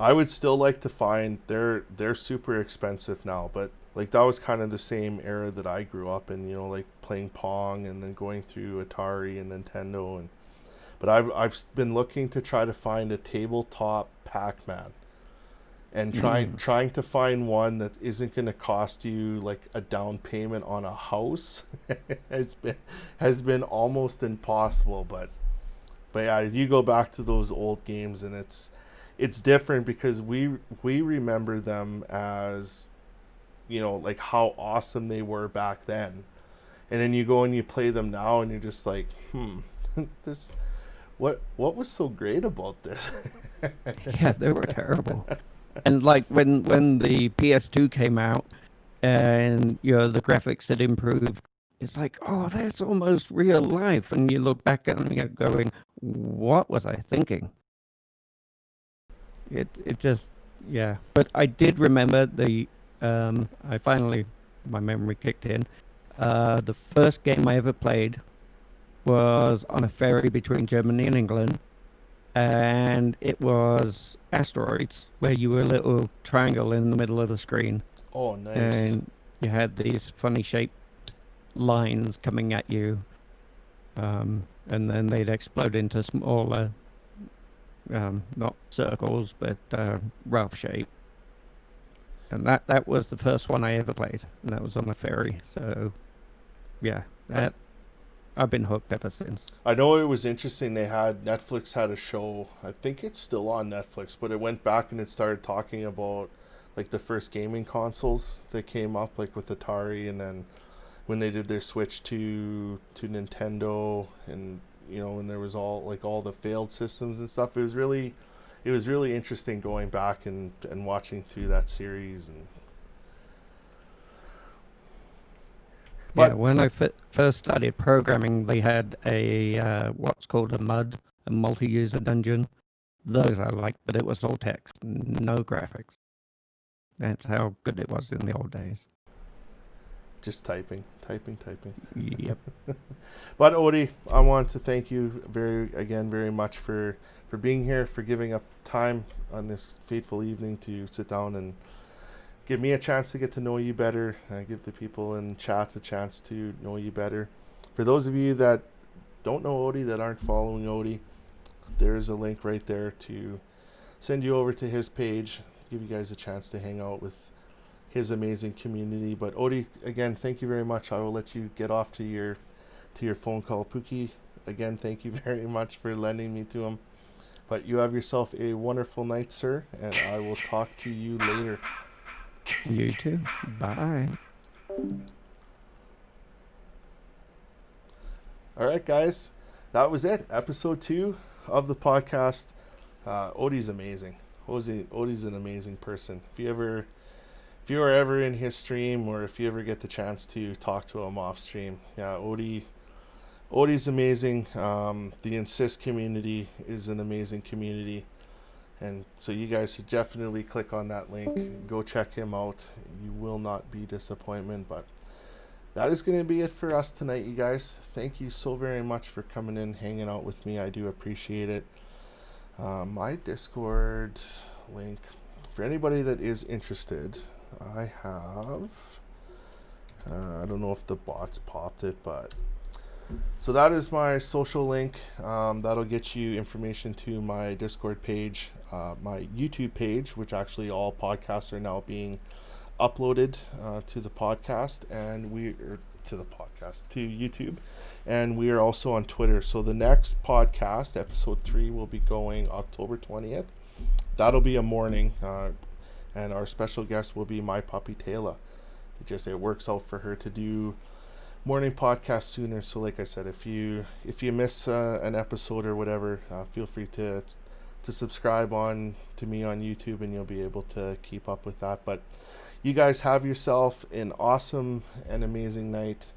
I would still like to find, they're super expensive now, but like that was kind of the same era that I grew up in, you know, like playing Pong and then going through Atari and Nintendo, but I've been looking to try to find a tabletop Pac-Man, and trying to find one that isn't going to cost you like a down payment on a house has been almost impossible. But yeah, you go back to those old games, and it's different because we remember them as, you know, like how awesome they were back then, and then you go and you play them now, and you're just like, this. What was so great about this? Yeah, they were terrible. And like when the PS2 came out, and you know the graphics had improved it's like, oh, that's almost real life. And you look back and you're going, what was I thinking? It just, yeah. But I did remember I finally, my memory kicked in. The first game I ever played was on a ferry between Germany and England. And it was Asteroids, where you were a little triangle in the middle of the screen. Oh, nice. And you had these funny shaped lines coming at you. And then they'd explode into smaller, not circles, but rough shape. And that was the first one I ever played, and that was on a ferry. So, yeah, I've been hooked ever since. I know it was interesting. Netflix had a show. I think it's still on Netflix, but it went back and it started talking about like the first gaming consoles that came up, like with Atari, and then when they did their switch to Nintendo, and when there was all the failed systems and stuff. It was really interesting going back and watching through that series. And yeah, when I first started programming, they had a what's called a multi-user dungeon. Those I liked, but it was all text, no graphics. That's how good it was in the old days. Just typing. Yep. But Odie, I want to thank you very much for being here, for giving up time on this fateful evening to sit down and give me a chance to get to know you better. Give the people in chat a chance to know you better. For those of you that don't know Odie, that aren't following Odie, there's a link right there to send you over to his page, give you guys a chance to hang out with his amazing community. But Odie, again, thank you very much. I will let you get off to your phone call. Pookie, again, thank you very much for lending me to him. But you have yourself a wonderful night, sir, and I will talk to you later. You too. Bye. All right, guys, that was it. Episode 2 of the podcast. Odie's amazing. Odie's an amazing person. If you are ever in his stream, or if you ever get the chance to talk to him off stream, yeah, Odie's amazing. The Insist community is an amazing community. And so you guys should definitely click on that link. Go check him out. You will not be disappointed. But that is going to be it for us tonight, you guys. Thank you so very much for coming in, hanging out with me. I do appreciate it. My Discord link, for anybody that is interested, I have... I don't know if the bots popped it, but... So that is my social link. That'll get you information to my Discord page, my YouTube page, which actually all podcasts are now being uploaded to the podcast, and to YouTube, and we are also on Twitter. So the next podcast, episode 3, will be going October 20th. That'll be a morning, and our special guest will be my puppy Taylor. It works out for her to do morning podcast sooner. So like I said, if you miss an episode or whatever, feel free to subscribe on to me on YouTube, and you'll be able to keep up with that. But you guys have yourself an awesome and amazing night.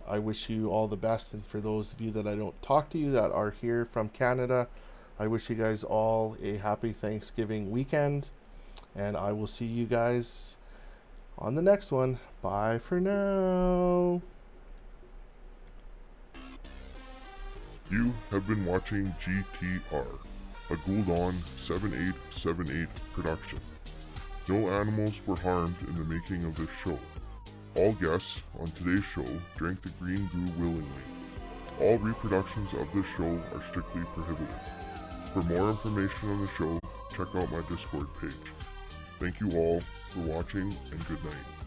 I wish you all the best, and for those of you that I don't talk to, you that are here from Canada, I wish you guys all a happy Thanksgiving weekend, and I will see you guys on the next one. Bye for now. You have been watching GTR, a Gouldon 7878 production. No animals were harmed in the making of this show. All guests on today's show drank the green goo willingly. All reproductions of this show are strictly prohibited. For more information on the show, check out my Discord page. Thank you all for watching, and good night.